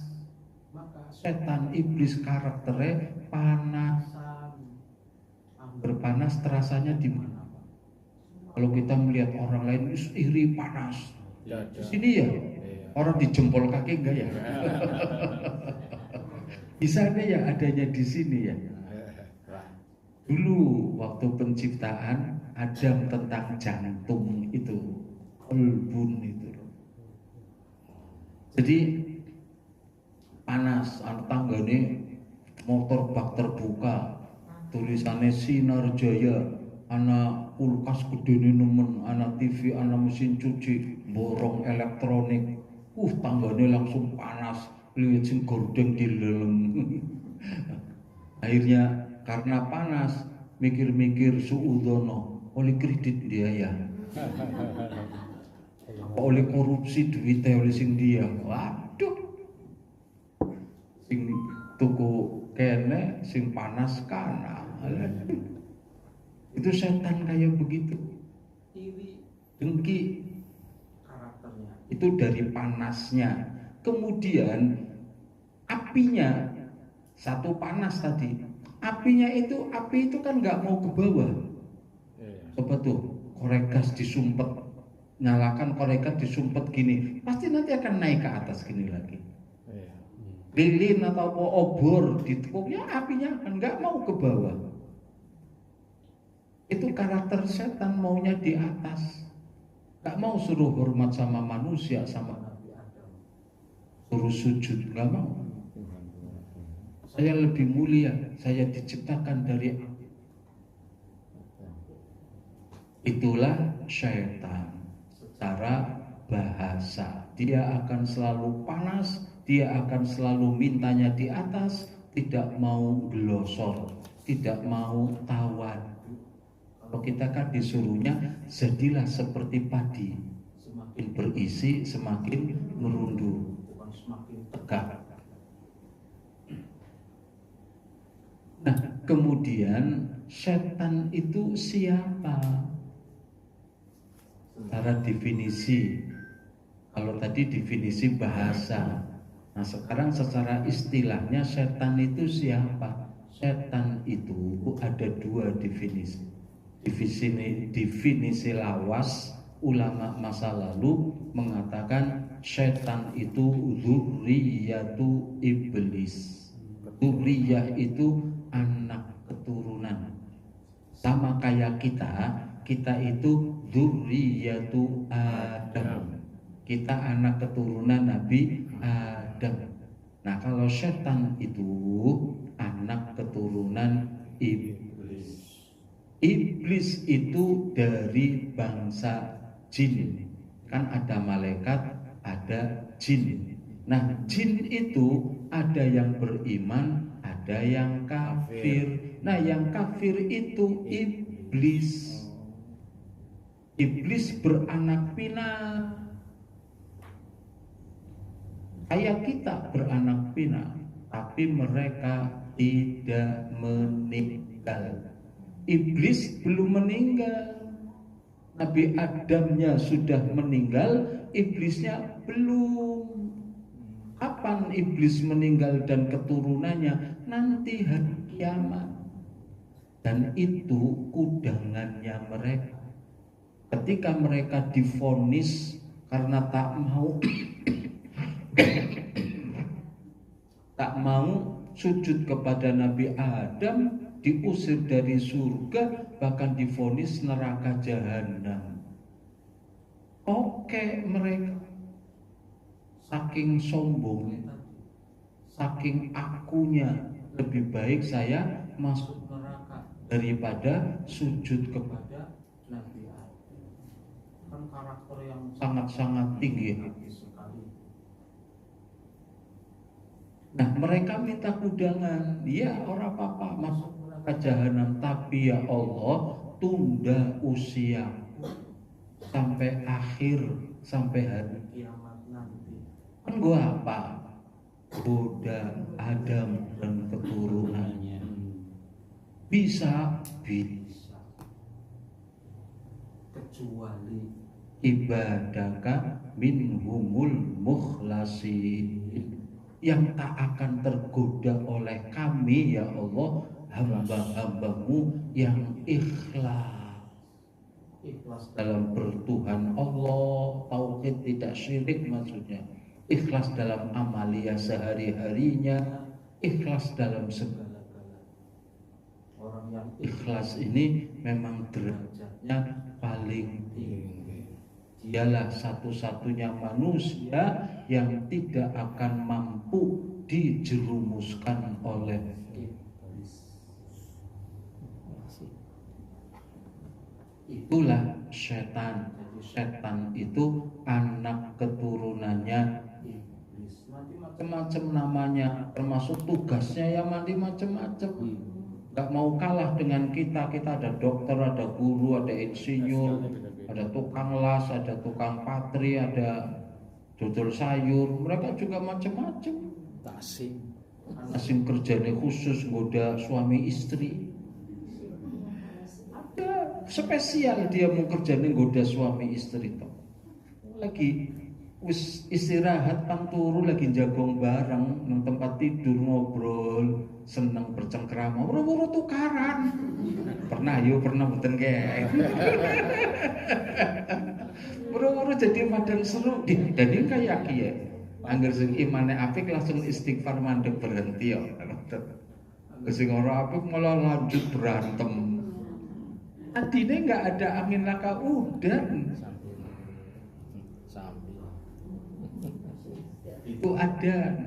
maka setan iblis karakternya panasan. Berpanas terasanya di mana? Kalau kita melihat orang lain iri panas, di sini ya orang di jempol kaki enggak ya? Di sana ya adanya di sini ya. Dulu waktu penciptaan Adam tentang jantung itu, kolbun itu. Jadi panas, tanggane motor bak terbuka, tulisannya Sinar Jaya, anak kulkas gedene nemen, anak TV, anak mesin cuci, borong elektronik, tanggane langsung panas. Lihat sing gordeng di dalam. Akhirnya karena panas mikir-mikir suudono oleh kredit dia ya, oleh korupsi duitnya oleh sing dia. Waduh, sing tuku kene sing panas kana. Itu setan kayak begitu, iri, dengki karakternya. Itu dari panasnya. Kemudian apinya, satu panas tadi, api itu kan nggak mau ke bawah. Coba tuh korek gas disumpet, nyalakan korek gas disumpet gini, pasti nanti akan naik ke atas gini lagi. Lilin atau obor ditekuk, ya apinya kan nggak mau ke bawah. Itu karakter setan, maunya di atas, nggak mau suruh hormat sama manusia, sama suruh sujud, nggak mau. Saya lebih mulia, saya diciptakan dari api. Itulah syaitan secara bahasa. Dia akan selalu panas, dia akan selalu mintanya di atas, tidak mau glosor, tidak mau tawadu. Kalau kita kan disuruhnya jadilah seperti padi, semakin berisi semakin merunduk, semakin tegak. Nah, kemudian setan itu siapa? Secara definisi, kalau tadi definisi bahasa, nah sekarang secara istilahnya setan itu siapa? Setan itu ada dua definisi. Definisi lawas, ulama masa lalu mengatakan setan itu dzurriyyatu iblis. Dzurriyyah itu anak keturunan. Sama kayak kita itu dzurriyyatu Adam. Kita anak keturunan Nabi Adam. Nah, kalau setan itu anak keturunan iblis. Iblis itu dari bangsa jin. Kan ada malaikat, ada jin. Nah, jin itu ada yang beriman, ada yang kafir. Nah, yang kafir itu iblis. Iblis beranak pinak. Kayak kita beranak pinak, tapi mereka tidak meninggal. Iblis belum meninggal. Nabi Adamnya sudah meninggal, iblisnya belum. Kapan iblis meninggal dan keturunannya? Nanti hari kiamat. Dan itu kudangannya mereka. Ketika mereka divonis karena tak mau sujud kepada Nabi Adam, diusir dari surga, bahkan divonis neraka jahanam. Oke, mereka saking sombong, saking akunya, lebih baik saya masuk neraka daripada sujud kepada Nabi Adam. Kan karakter yang sangat-sangat tinggi sekali. Nah, mereka minta kudangan, ya orang apa-apa masuk neraka jahanam, tapi ya Allah tunda usia sampai akhir, sampai hari kiamat nanti. Kan gua apa? Goda Adam dan keturunannya. Bisa. Kecuali ibadaka minhumul mukhlasin, yang tak akan tergoda oleh kami ya Allah, hamba-hambamu yang ikhlas. Ikhlas dalam bertuhan Allah, tauhid tidak syirik maksudnya. Ikhlas dalam amalia sehari-harinya, ikhlas dalam segala-galanya. Orang yang ikhlas ini memang derajatnya paling tinggi. Dialah satu-satunya manusia yang tidak akan mampu dijerumuskan oleh iblis. Itulah setan. Setan itu anak keturunannya iblis. Nanti macam-macam namanya, termasuk tugasnya ya nanti macam-macam. Gak mau kalah dengan kita. Kita ada dokter, ada guru, ada insinyur, ada tukang las, ada tukang patri, ada dodol sayur. Mereka juga macam-macam. Asing kerjanya khusus goda suami istri. Ada spesial dia mau kerjanya goda suami istri toh. Lagi wis istirahat pang turu lagi jagong bareng nang tempat tidur ngobrol seneng bercengkrama buru-buru tukaran. Pernah mboten kek. Buru-buru jadi madang seru. Jadi kayak kiye. Angger sing imane apik langsung istighfar mandeg berhenti ya. Angger sing ora apik malah lanjut berantem. Adine enggak ada angin laka udan. Itu ada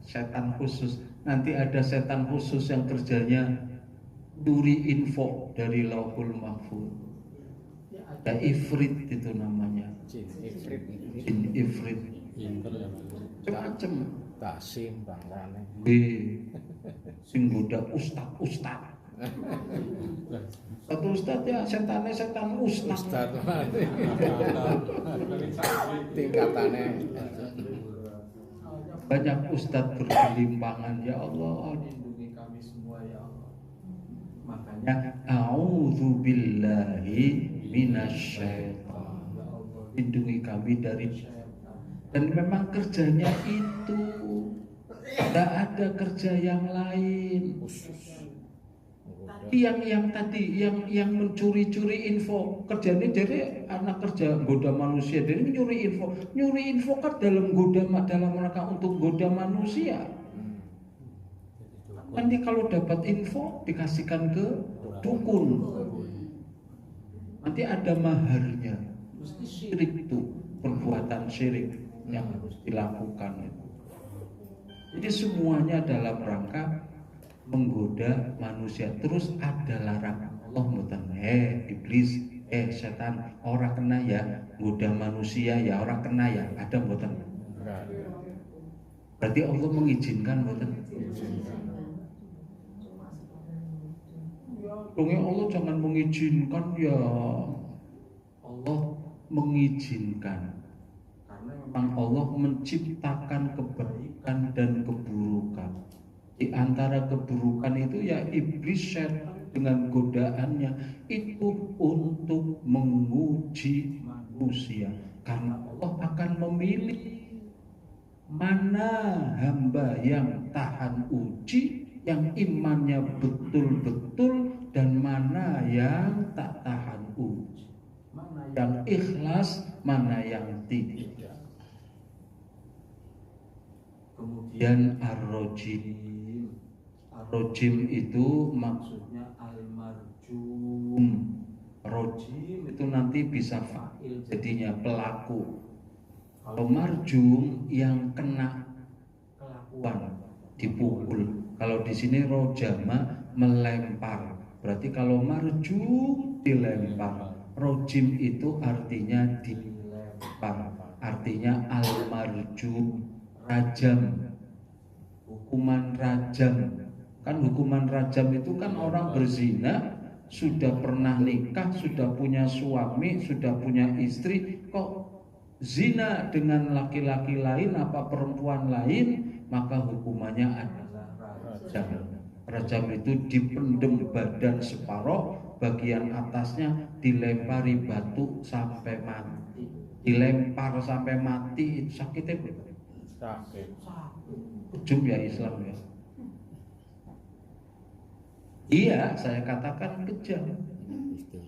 setan khusus. Nanti ada setan khusus yang kerjanya curi info dari Lauhul Mahfuz. Ada ifrit itu namanya. Jin ifrit. Macam-macam. Tasim bangwane. Sing goda ustad. Satu ustad ya setannya setan ustad. Tingkatannya. Banyak ustadz bergelimpangan, ya Allah lindungi kami semua ya Allah. Makanya a'udzubillahi minasyaitan, ya Allah lindungi kami dari syaitan. Dan memang kerjanya itu, tidak ada kerja yang lain. Yang tadi yang mencuri-curi info kerjanya, jadi anak kerja goda manusia, jadi nyuri info kan dalam rangka untuk goda manusia. Nanti kalau dapat info dikasihkan ke dukun, nanti ada maharnya. Mesti syirik itu, perbuatan syirik yang harus dilakukan. Jadi semuanya dalam rangka menggoda manusia. Terus ada larangan Allah mboten, iblis, setan, orang kena ya goda manusia ya, orang kena ya, ada mboten? Berarti Allah mengizinkan mboten? Ya Allah jangan mengizinkan ya. Allah mengizinkan karena memang Allah menciptakan kebaikan dan keburukan. Di antara keburukan itu ya iblis, setan dengan godaannya itu untuk menguji manusia. Karena Allah akan memilih mana hamba yang tahan uji, yang imannya betul-betul, dan mana yang tak tahan uji, mana yang ikhlas, mana yang tidak. Kemudian ar-rajim. Ar-rajim itu maksudnya al-marjum. Rajim itu nanti bisa fa'il, jadinya pelaku. Kalau marjum yang kena kelakuan, dipukul. Kalau di sini rojama melempar. Berarti kalau marjum dilempar. Rojim itu artinya dilempar. Artinya al-marjum, rajam. Hukuman rajam. Kan hukuman rajam itu kan orang berzina, sudah pernah nikah, sudah punya suami, sudah punya istri, kok zina dengan laki-laki lain apa perempuan lain, maka hukumannya adalah rajam. Rajam itu dipendem badan separoh, bagian atasnya dilempari batu sampai mati. Dilempar sampai mati itu sakitnya betul. Sakit. Kejam ya Islam ya. Iya, saya katakan kejam.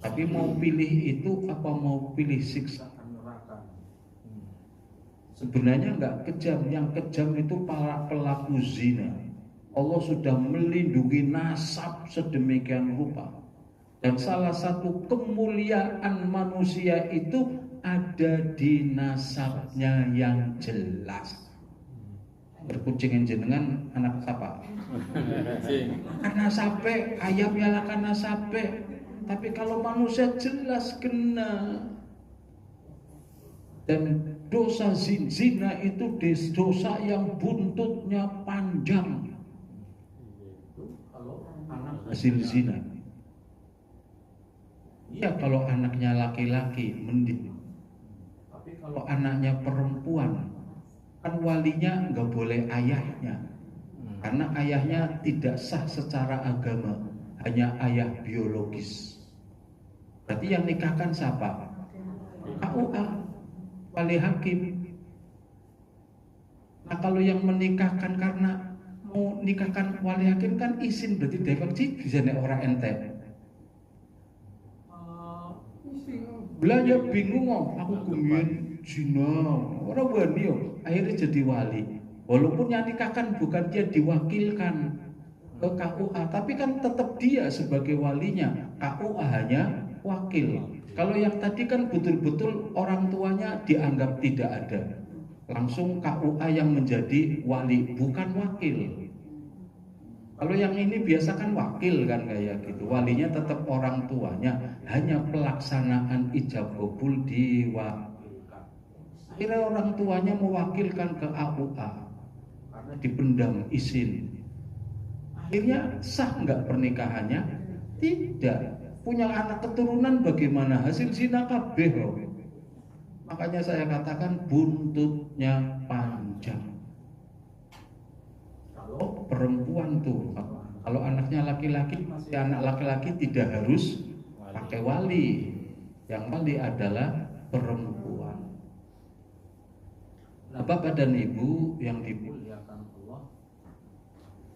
Tapi mau pilih itu apa mau pilih siksa neraka? Sebenarnya enggak kejam. Yang kejam itu para pelaku zina. Allah sudah melindungi nasab sedemikian rupa. Dan salah satu kemuliaan manusia itu ada di nasabnya yang jelas. Berkucing jenengan anak siapa? Karena sape, ayam ya karena sape. Tapi kalau manusia jelas kena. Dan dosa zina itu dosa yang buntutnya panjang. Kalau anak hasil zina. Iya, kalau anaknya laki-laki mending. Tapi kalau anaknya perempuan, kan walinya nggak boleh ayahnya, karena ayahnya tidak sah secara agama, hanya ayah biologis. Berarti yang nikahkan siapa? KUA, wali hakim. Nah kalau yang menikahkan karena mau nikahkan wali hakim kan izin, berarti defeksi bisa nek orang ente. Belanja bingung, aku kemudian zina, orang wani akhirnya jadi wali. Walaupun yang nikahkan bukan dia diwakilkan ke KUA, tapi kan tetap dia sebagai walinya. KUA hanya wakil. Kalau yang tadi kan betul-betul orang tuanya dianggap tidak ada, langsung KUA yang menjadi wali, bukan wakil. Kalau yang ini biasa kan wakil kan kayak gitu, walinya tetap orang tuanya, hanya pelaksanaan ijab kabul diwakilkan. Akhirnya orang tuanya mewakilkan ke KUA karena dipendam izin. Akhirnya sah nggak pernikahannya? Tidak. Punya anak keturunan bagaimana? Hasil zina kabeh. Makanya saya katakan buntutnya panjang. Kalau perempuan tuh, kalau anaknya laki-laki, masih anak laki-laki tidak harus pakai wali. Yang wali adalah perempuan. Nah, Bapak dan Ibu yang dimuliakan Allah,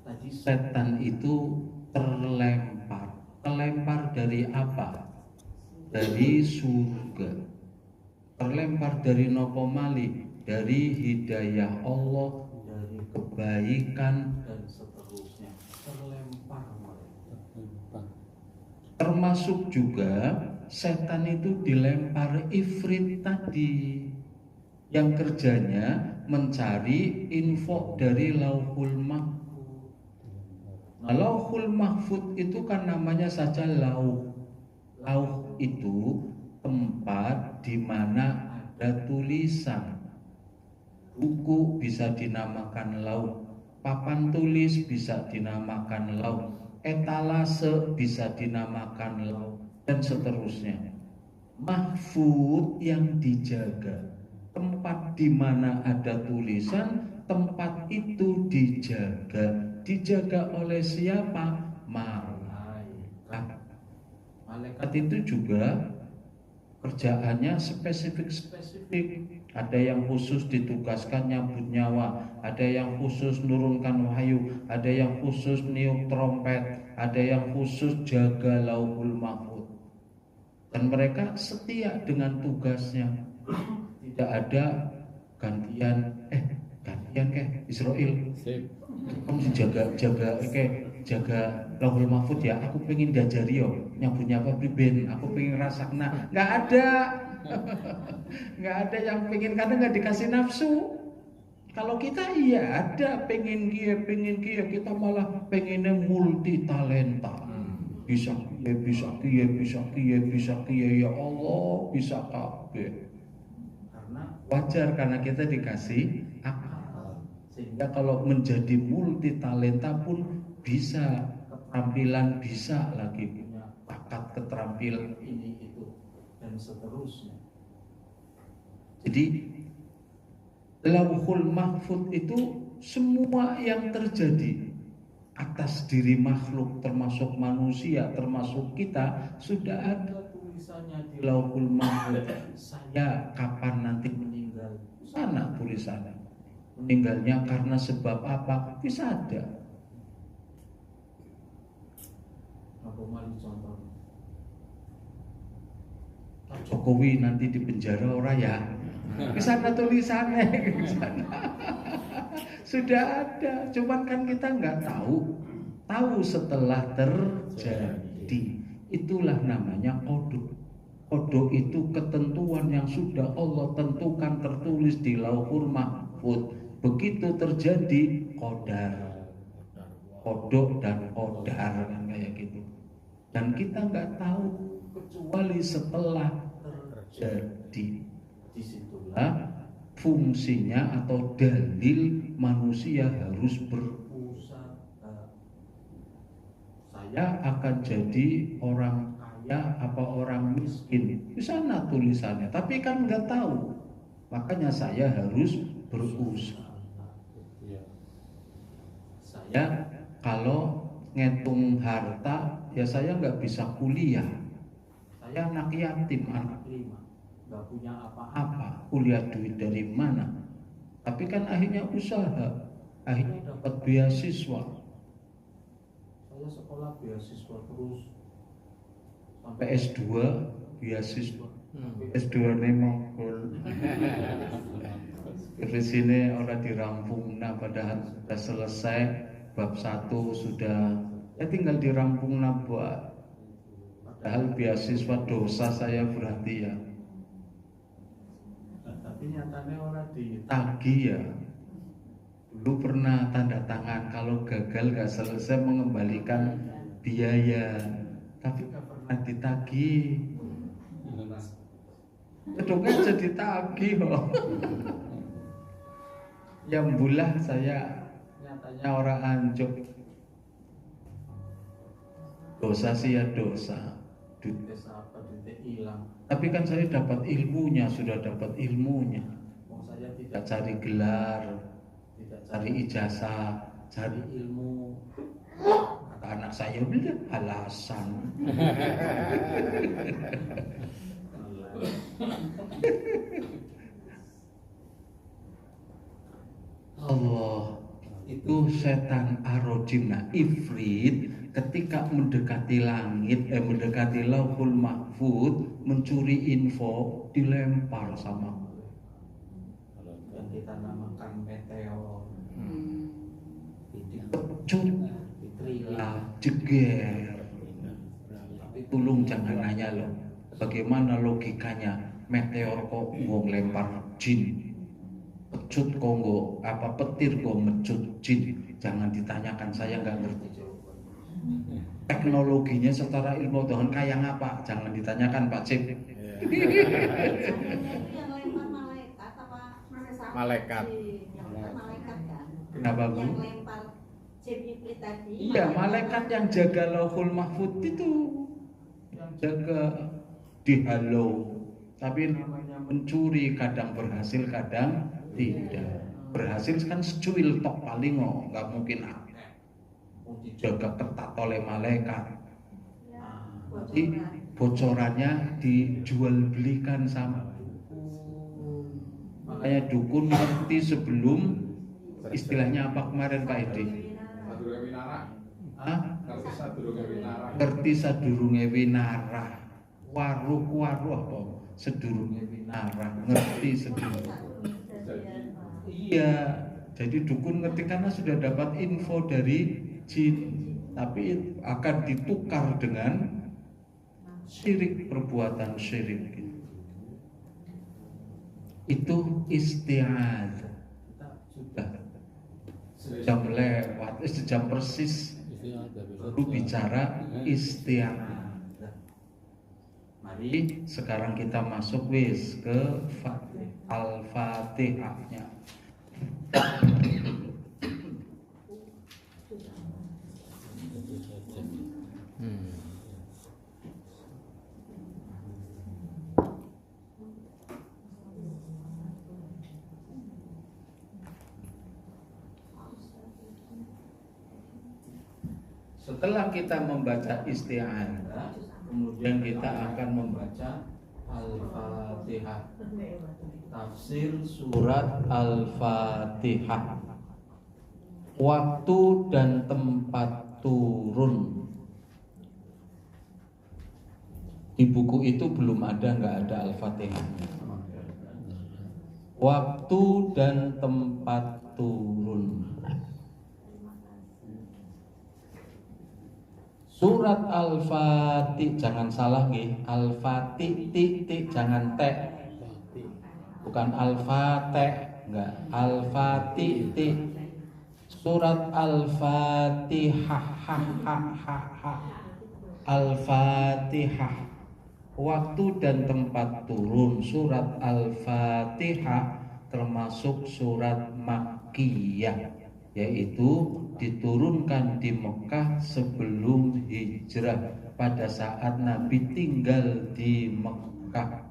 tadi setan itu terlempar. Terlempar dari apa? Dari surga. Terlempar dari nopo mali, dari hidayah Allah, dari kebaikan dan seterusnya. Terlempar mereka. Termasuk juga setan itu dilempar ifrit tadi, yang kerjanya mencari info dari Lauhul Mahfud. Nah, Lauhul Mahfud itu kan namanya saja lauh. Lauh itu tempat di mana ada tulisan. Buku bisa dinamakan lauh, papan tulis bisa dinamakan lauh, etalase bisa dinamakan lauh, dan seterusnya. Mahfud yang dijaga, tempat di mana ada tulisan, tempat itu dijaga. Dijaga oleh siapa? Malaikat. Malaikat itu juga kerjaannya spesifik. ada yang khusus ditugaskan nyabut nyawa, ada yang khusus nurunkan wahyu, ada yang khusus niup trompet, ada yang khusus jaga lauhul mahfud. Dan mereka setia dengan tugasnya. Tidak ada gantian Israel. Kamu jaga lauhul mahfud ya. Aku pengen diajari yo nyabut priben. Aku pengen rasakna. Nggak ada. Nggak ada yang pengen, karena nggak dikasih nafsu. Kalau kita iya ada pengen kia, kita malah pengennya multi talenta. Bisa kia, ya Allah bisa kabeh. Karena wajar, karena kita dikasih akal. Sehingga kalau menjadi multi talenta pun bisa, keterampilan bisa lagi, punya bakat keterampilan ini itu dan seterusnya. Jadi lauhul mahfud itu semua yang terjadi atas diri makhluk, termasuk manusia, termasuk kita, sudah ada tulisannya di lauhul mahfud. Saya kapan nanti meninggal, sana tulisannya. Meninggalnya karena sebab apa, bisa ada. Apa malu contoh? Pak Jokowi nanti di penjara orang ya. Bisa ada tulisannya, sudah ada, cuman kan kita nggak tahu setelah terjadi. Itulah namanya qada. Qada itu ketentuan yang sudah Allah tentukan, tertulis di lauhul mahfud. Begitu terjadi qadar, kodok dan qadar kan kayak gitu. Dan kita nggak tahu kecuali setelah terjadi. Disitulah fungsinya atau dalil manusia harus berusaha. Saya akan jadi orang kaya apa orang miskin, di sana tulisannya, tapi kan nggak tahu, makanya saya harus berusaha. Saya kalau ngitung harta ya saya nggak bisa kuliah, saya anak yatim, anak lima, nggak punya apa-apa, kuliah duit dari mana? Tapi kan akhirnya usaha, akhirnya dapat beasiswa. Saya sekolah beasiswa terus sampai S2 beasiswa. S2 nih mongkol. Di sini orang dirampung, nah padahal sudah selesai bab 1 sudah, ya tinggal dirampung buat. Padahal beasiswa dosa saya berarti ya. Tapi nyatanya orang ditagih ya. Dulu pernah tanda tangan, kalau gagal gak selesai mengembalikan biaya, tapi gak pernah ditagih. Kedoknya jadi tagih kok. Yang bulah saya nyatanya orang anjuk. Dosa sih ya dosa. Duit hilang. Tapi kan saya dapat ilmunya, sudah dapat ilmunya. Saya tidak cari gelar, tidak cari ijazah, cari ilmu. Kata anak saya udah alasan. Allah itu setan arojim, nah ifrit ketika mendekati langit, mendekati lauhul mahfud, mencuri info, dilempar sama yang kita namakan meteor, dipecut, diterila, jeger. Tapi tolong jangan nanya loh, bagaimana logikanya meteor kok ngomong lempar jin, pecut kok apa petir kok mecut jin, jangan ditanyakan, saya nggak ngerti. Teknologinya secara ilmu Tuhan kayak apa? Jangan ditanyakan Pak Cip. Malaikat. Kenapa Bu? Iya, malaikat yang jaga lauhul mahfud itu, yang jaga dihalau. Tapi namanya mencuri, kadang berhasil, kadang tidak. Berhasil kan secuil tok paling nggak mungkin dijaga ketat oleh malaikat. Jadi bocorannya dijual belikan sama Makanya dukun ngerti sebelum, istilahnya apa kemarin Pak Edi? Sadurunge winara. Hah? Ngerti sadurunge winara. Ngerti sadurunge winara. Waruh apa? Sedurunge winara. Ngerti sedurunge. Iya, jadi dukun ngerti karena sudah dapat info dari jin, tapi akan ditukar dengan syirik, perbuatan syirik. Itu isti'adzah. Sudah jam lewat, sejam persis baru bicara isti'adzah. Mari sekarang kita masuk wis ke Al-Fatihahnya. Setelah kita membaca isti'adzah, kemudian kita akan membaca Al-Fatihah. Tafsir surat Al-Fatihah. Waktu dan tempat turun. Di buku itu belum ada, nggak ada Al-Fatihah. Waktu dan tempat turun. Surat Al-Fatih, jangan salah nggih, Al-Fatih titik jangan t. Bukan Al-Fatih, enggak, Al-Fatih titik. Surat Al-Fatihah, Al-Fatihah. Waktu dan tempat turun surat Al-Fatihah termasuk surat Makkiyah, yaitu diturunkan di Mekah sebelum hijrah pada saat Nabi tinggal di Mekah.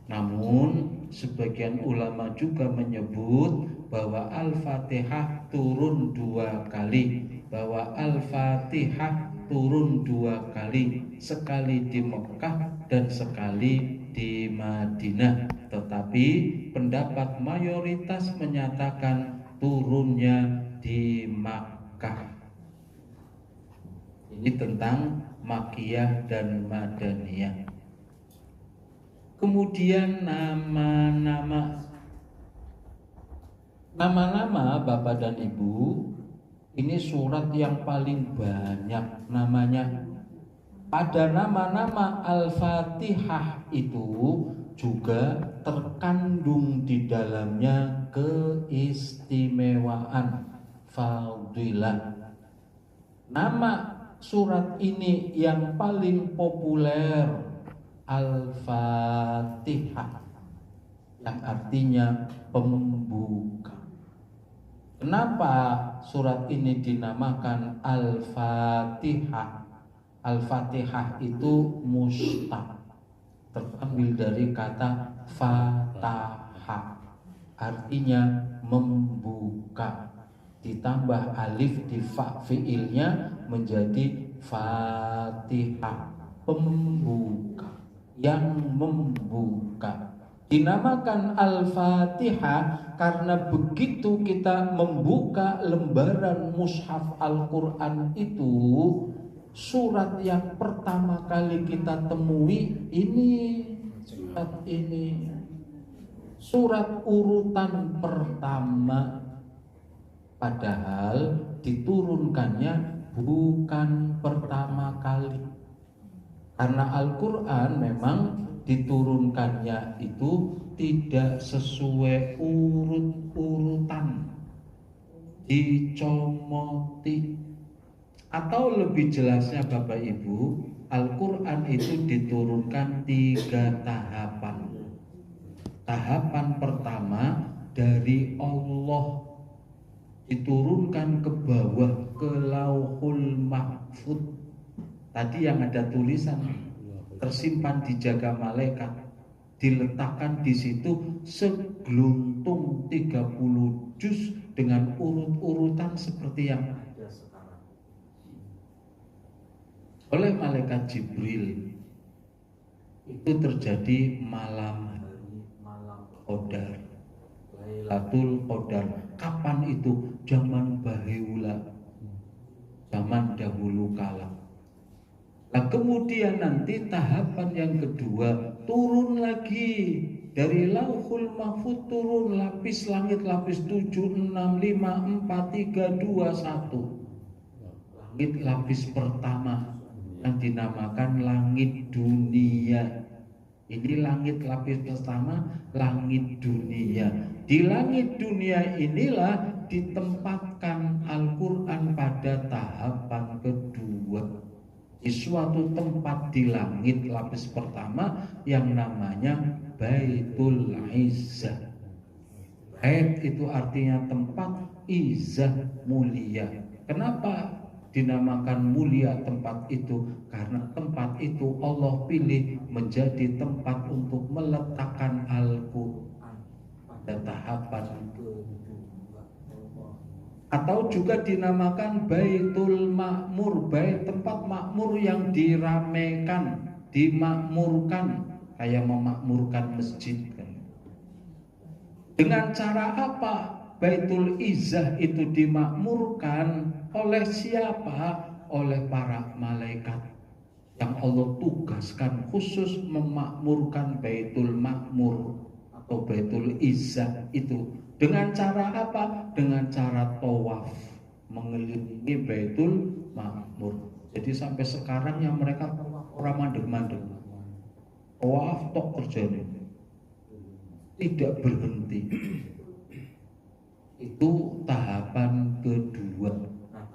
Namun sebagian ulama juga menyebut bahwa Al-Fatihah turun 2 kali, bahwa Al-Fatihah turun 2 kali, sekali di Mekah dan sekali di Madinah. Tetapi pendapat mayoritas menyatakan turunnya di Makkah. Ini tentang Makkiyah dan Madaniyah. Kemudian nama-nama Bapak dan Ibu, ini surat yang paling banyak namanya. Pada nama-nama Al-Fatihah itu juga terkandung di dalamnya keistimewaan, fadilah. Nama surat ini yang paling populer Al-Fatihah, yang artinya pembuka. Kenapa surat ini dinamakan Al-Fatihah? Al-Fatihah itu mustaq, terambil dari kata fataha, artinya membuka. Ditambah alif di fa fiilnya menjadi Fatihah, pembuka, yang membuka. Dinamakan Al-Fatihah karena begitu kita membuka lembaran mushaf Al-Quran itu, surat yang pertama kali kita temui ini, surat ini, surat urutan pertama. Padahal diturunkannya bukan pertama kali. Karena Al-Quran memang diturunkannya itu tidak sesuai urut-urutan, dicomoti. Atau lebih jelasnya Bapak Ibu, Al-Quran itu diturunkan 3 tahapan. Tahapan pertama dari Allah, diturunkan ke bawah, ke Lauhul Mahfud. Tadi yang ada tulisan tersimpan dijaga malaikat, diletakkan di situ segeluntung 30 juz dengan urut-urutan seperti yang ada sekarang oleh malaikat Jibril. Itu terjadi malam Qadar. Lailatul Qadar. Kapan itu? Zaman bahula, zaman dahulu kala. Nah, kemudian nanti tahapan yang kedua, turun lagi dari Lauhul Mahfuz, turun lapis langit, lapis 7, 6, 5, 4, 3, 2, 1. Langit lapis pertama yang dinamakan langit dunia. Ini langit lapis pertama, langit dunia. Di langit dunia inilah ditempatkan Al-Quran pada tahapan kedua. Di suatu tempat di langit lapis pertama yang namanya Baitul Izzah. Bait itu artinya tempat, izzah mulia. Kenapa dinamakan mulia tempat itu? Karena tempat itu Allah pilih menjadi tempat untuk meletakkan Al-Quran pada tahapan kedua. Atau juga dinamakan Baitul Makmur, bait tempat makmur yang diramaikan, dimakmurkan, kayak memakmurkan masjid. Dengan cara apa Baitul Izzah itu dimakmurkan? Oleh siapa? Oleh para malaikat yang Allah tugaskan khusus memakmurkan Baitul Makmur atau Baitul Izzah itu. Dengan cara apa? Dengan cara tawaf, mengelilingi Baitul Makmur. Jadi sampai sekarang yang mereka orang mandek-mandek, tawaf tok kerjanya, tidak berhenti. Itu tahapan kedua.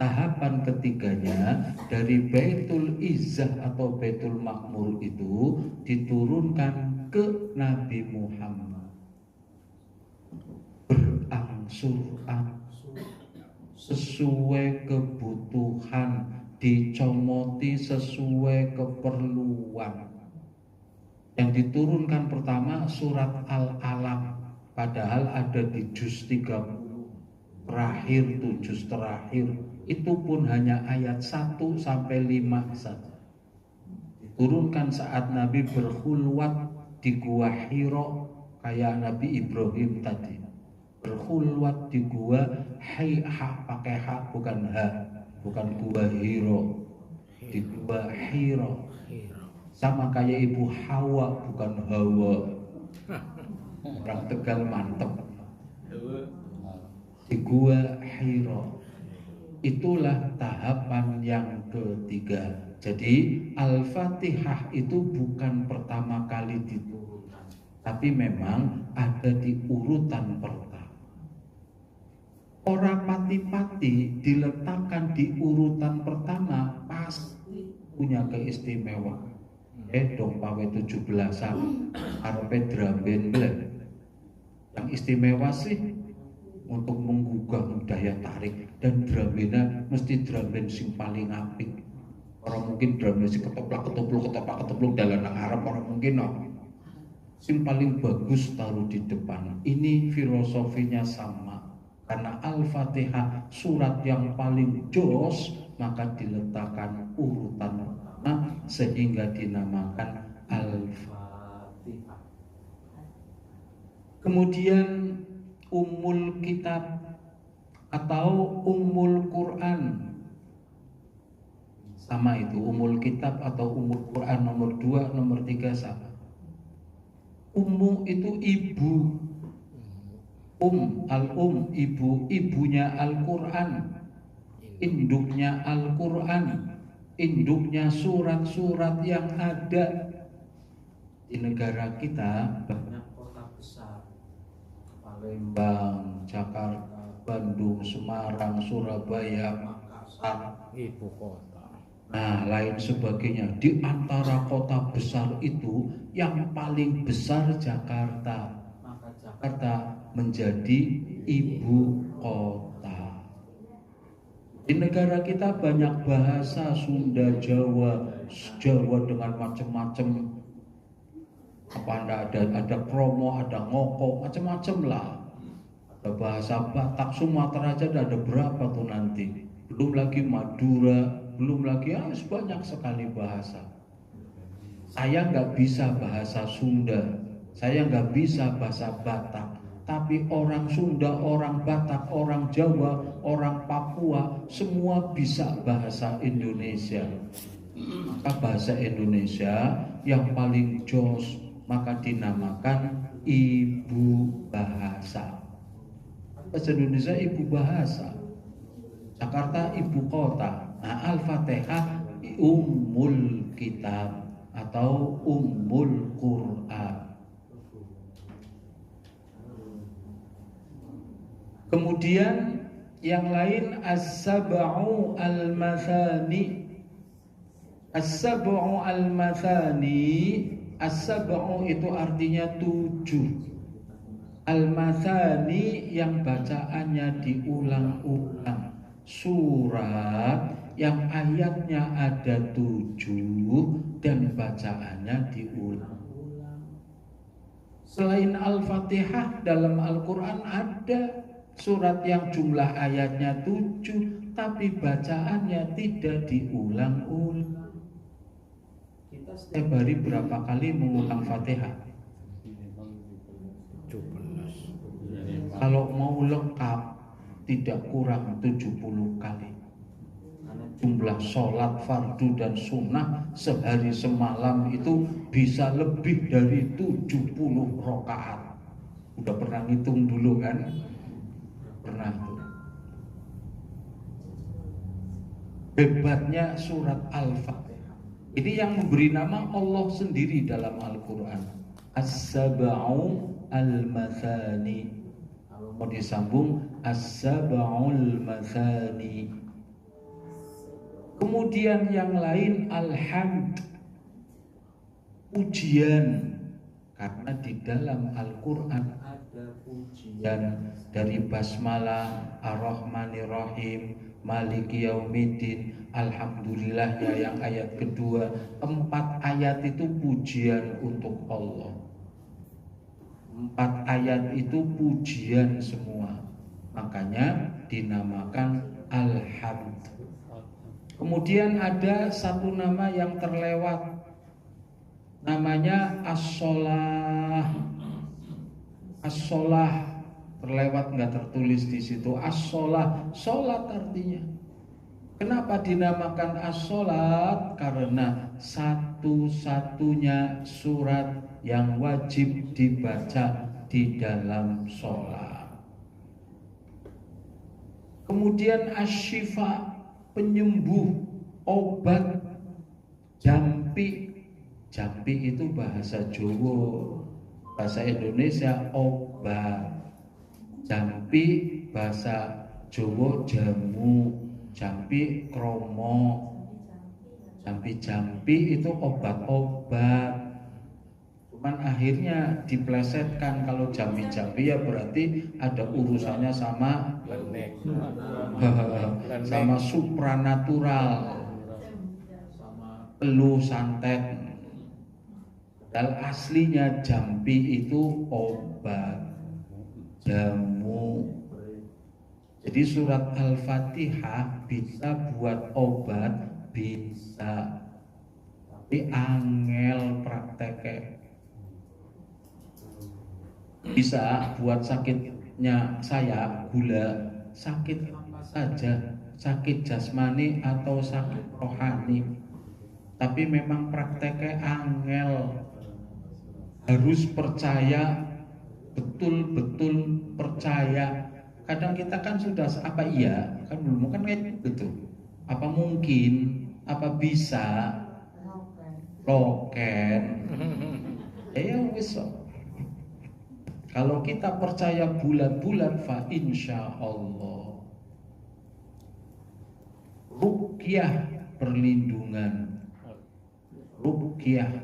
Tahapan ketiganya dari Baitul Izzah atau Baitul Makmur itu diturunkan ke Nabi Muhammad. Berangsur-angsur sesuai kebutuhan, dicomoti sesuai keperluan. Yang diturunkan pertama surat Al-Alaq, padahal ada di juz 30 terakhir, tuh juz terakhir itu pun hanya ayat 1 sampai 5 saja. Diturunkan saat Nabi berkhulwat di Gua Hira, kayak Nabi Ibrahim tadi berkhulwat di Gua pakai ha bukan ha, bukan Gua Hira, di Gua Hira. Sama kayak Ibu Hawa, bukan Hawa. Orang Tegal mantep. Di Gua Hira. Itulah tahapan yang ketiga. Jadi Al-Fatihah itu bukan pertama kali diturunkan, tapi memang ada di urutan pertama. Orang pati-pati diletakkan di urutan pertama pasti punya keistimewaan. Dong pawe 17-an arepe dramben blek. Yang istimewa sih untuk menggugah daya tarik, dan drambena mesti dramben sing paling apik. Orang mungkin dramben sing ketoplak-ketopluk dalan nang arep, orang mungkin no. Sing paling bagus taruh di depan. Ini filosofinya sama. Karena Al-Fatihah surat yang paling jos, maka diletakkan urutan pertama sehingga dinamakan Al-Fatihah. Kemudian Ummul Kitab atau Ummul Quran, sama itu, Ummul Kitab atau Ummul Quran nomor 2, nomor 3 sama. Ummu itu ibu, al-um, ibu, ibunya Al-Quran, induknya Al-Quran, induknya surat-surat yang ada. Di negara kita banyak kota besar, Palembang, Jakarta, Bandung, Semarang, Surabaya, Makassar, ibu kota. Nah, lain sebagainya. Di antara kota besar itu yang paling besar Jakarta. Maka Jakarta menjadi ibu kota. Di negara kita banyak bahasa, Sunda, Jawa, Jawa dengan macam-macam. Apa ada kromo, ada ngoko, macam-macam lah. Ada bahasa Batak, Sumatera aja ada berapa tuh nanti. Belum lagi Madura, belum lagi banyak sekali bahasa. Saya nggak bisa bahasa Sunda, saya nggak bisa bahasa Batak, tapi orang Sunda, orang Batak, orang Jawa, orang Papua, semua bisa bahasa Indonesia. Maka bahasa Indonesia yang paling jos, maka dinamakan ibu bahasa. Bahasa Indonesia ibu bahasa. Jakarta ibu kota. Nah, Al-Fatihah ummul kitab atau ummul Quran. Kemudian yang lain as-sab'u al-mathani. As-sab'u al-mathani, as-sab'u itu artinya 7. Al-mathani yang bacaannya diulang-ulang. Surat yang ayatnya ada 7 dan bacaannya diulang-ulang. Selain Al-Fatihah dalam Al-Quran ada surat yang jumlah ayatnya 7 tapi bacaannya tidak diulang-ulang. Kita setiap hari berapa kali mengulang Fatihah? 17. Kalau mau lengkap tidak kurang 70 kali. Jumlah sholat fardu dan sunnah sehari semalam itu bisa lebih dari 70 rakaat. Udah pernah ngitung dulu kan? Pernah tuh. Hebatnya surat Al-Fatihah. Ini yang memberi nama Allah sendiri dalam Al-Quran. As-sab'u al-mathani. Mau disambung as-sab'ul mathani. Kemudian yang lain alhamd, pujian. Karena di dalam Al-Quran ada pujian dari basmalah, ar-Rahmanir-Rahim, Maliki Yaumiddin, Alhamdulillah ya yang ayat kedua. 4 ayat itu pujian untuk Allah. 4 ayat itu pujian semua. Makanya dinamakan Alhamd. Kemudian ada satu nama yang terlewat, namanya as-sholah. As-sholah terlewat, nggak tertulis di situ. As-sholah, sholat artinya. Kenapa dinamakan as-sholat? Karena satu-satunya surat yang wajib dibaca di dalam sholat. Kemudian as-shifa, penyembuh, obat. Jampi, jampi itu bahasa Jawa, bahasa Indonesia obat. Jampi bahasa Jawa jamu, jampi kromo. Jampi itu obat-obat. Cuman akhirnya diplesetkan kalau jampi-jampi ya berarti ada urusannya sama sama supranatural, peluh santet. Dan aslinya jampi itu obat, jamu. Jadi surat Al-Fatihah bisa buat obat, bisa. Tapi angel prakteknya. Bisa buat sakitnya saya, gula, sakit apa saja, sakit jasmani atau sakit rohani. Tapi memang prakteknya angel. Harus percaya, betul-betul percaya. Kadang kita kan sudah apa iya, kan belum kan kayak gitu. Apa mungkin, apa bisa, loken. Ya wis. Kalau kita percaya bulan-bulan, fa insya Allah. Ruqyah, perlindungan. Ruqyah.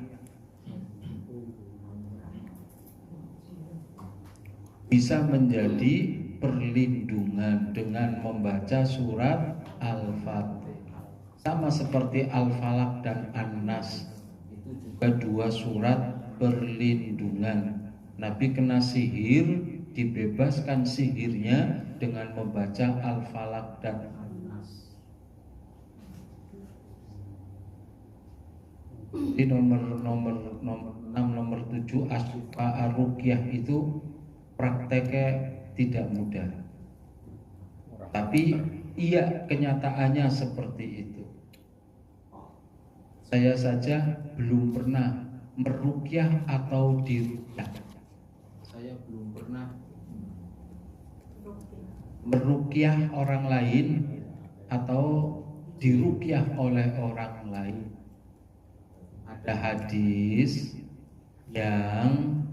Bisa menjadi perlindungan dengan membaca surat Al-Fatihah. Sama seperti Al-Falaq dan An-Nas. Itu juga 2 surat perlindungan. Nabi kena sihir, dibebaskan sihirnya dengan membaca Al-Falaq dan An-Nas. Di nomor 6, nomor 7 As-Ruqyah itu prakteknya tidak mudah. Tapi iya, kenyataannya seperti itu. Saya saja belum pernah meruqyah atau diruqyah. Saya belum pernah meruqyah orang lain atau diruqyah oleh orang lain. Ada hadis yang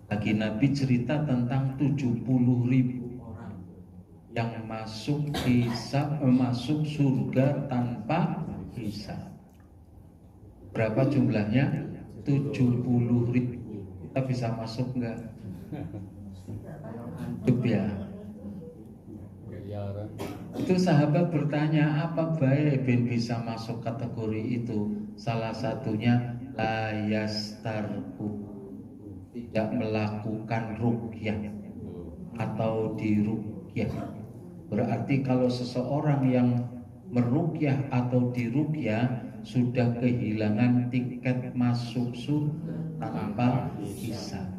lagi Nabi cerita tentang 70.000 orang yang masuk surga tanpa hisab. Berapa jumlahnya? 70.000. Kita bisa masuk enggak? Hidup ya. Itu sahabat bertanya, apa baik ben bisa masuk kategori itu? Salah satunya la yastarku, tidak melakukan ruqyah atau diruqyah. Berarti kalau seseorang yang meruqyah atau diruqyah sudah kehilangan tiket masuk surga tanpa hisab.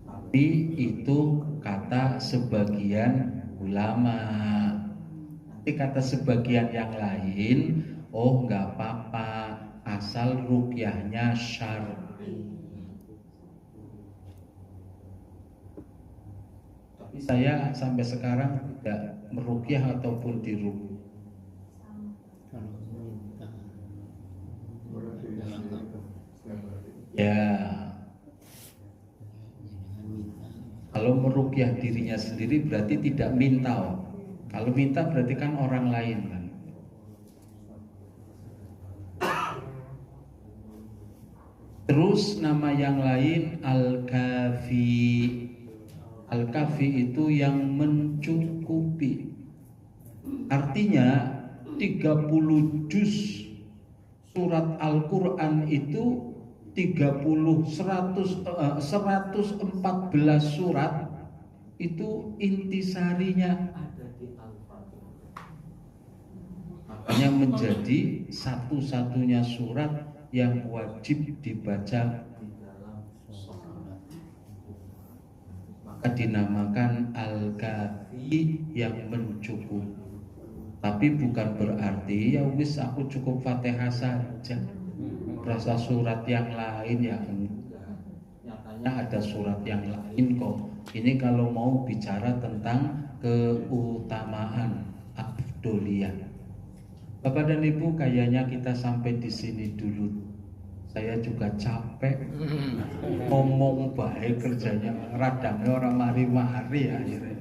Tapi itu kata sebagian ulama. Nanti kata sebagian yang lain, oh nggak apa-apa asal ruqyahnya syar'i. Tapi saya sampai sekarang tidak meruqyah ataupun diruqyah. Ya, kalau meruqyah dirinya sendiri berarti tidak minta. Kalau minta berarti kan orang lain kan. Terus nama yang lain Al-Kafi. Al-Kafi itu yang mencukupi. Artinya 30 juz surat Al-Quran itu 114 surat itu intisarinya ada di Al-Fatihah. Makanya menjadi satu-satunya surat yang wajib dibaca di dalam sholat. Maka dinamakan Al-Kafi yang mencukupi. Tapi bukan berarti ya wis aku cukup Fatihah saja, rasa surat yang lain ya enggak. Nyatanya ada surat yang lain kok. Ini kalau mau bicara tentang keutamaan afdoliyah. Bapak dan Ibu, kayaknya kita sampai di sini dulu. Saya juga capek ngomong baik kerjanya, radangnya orang mari-mari akhirnya.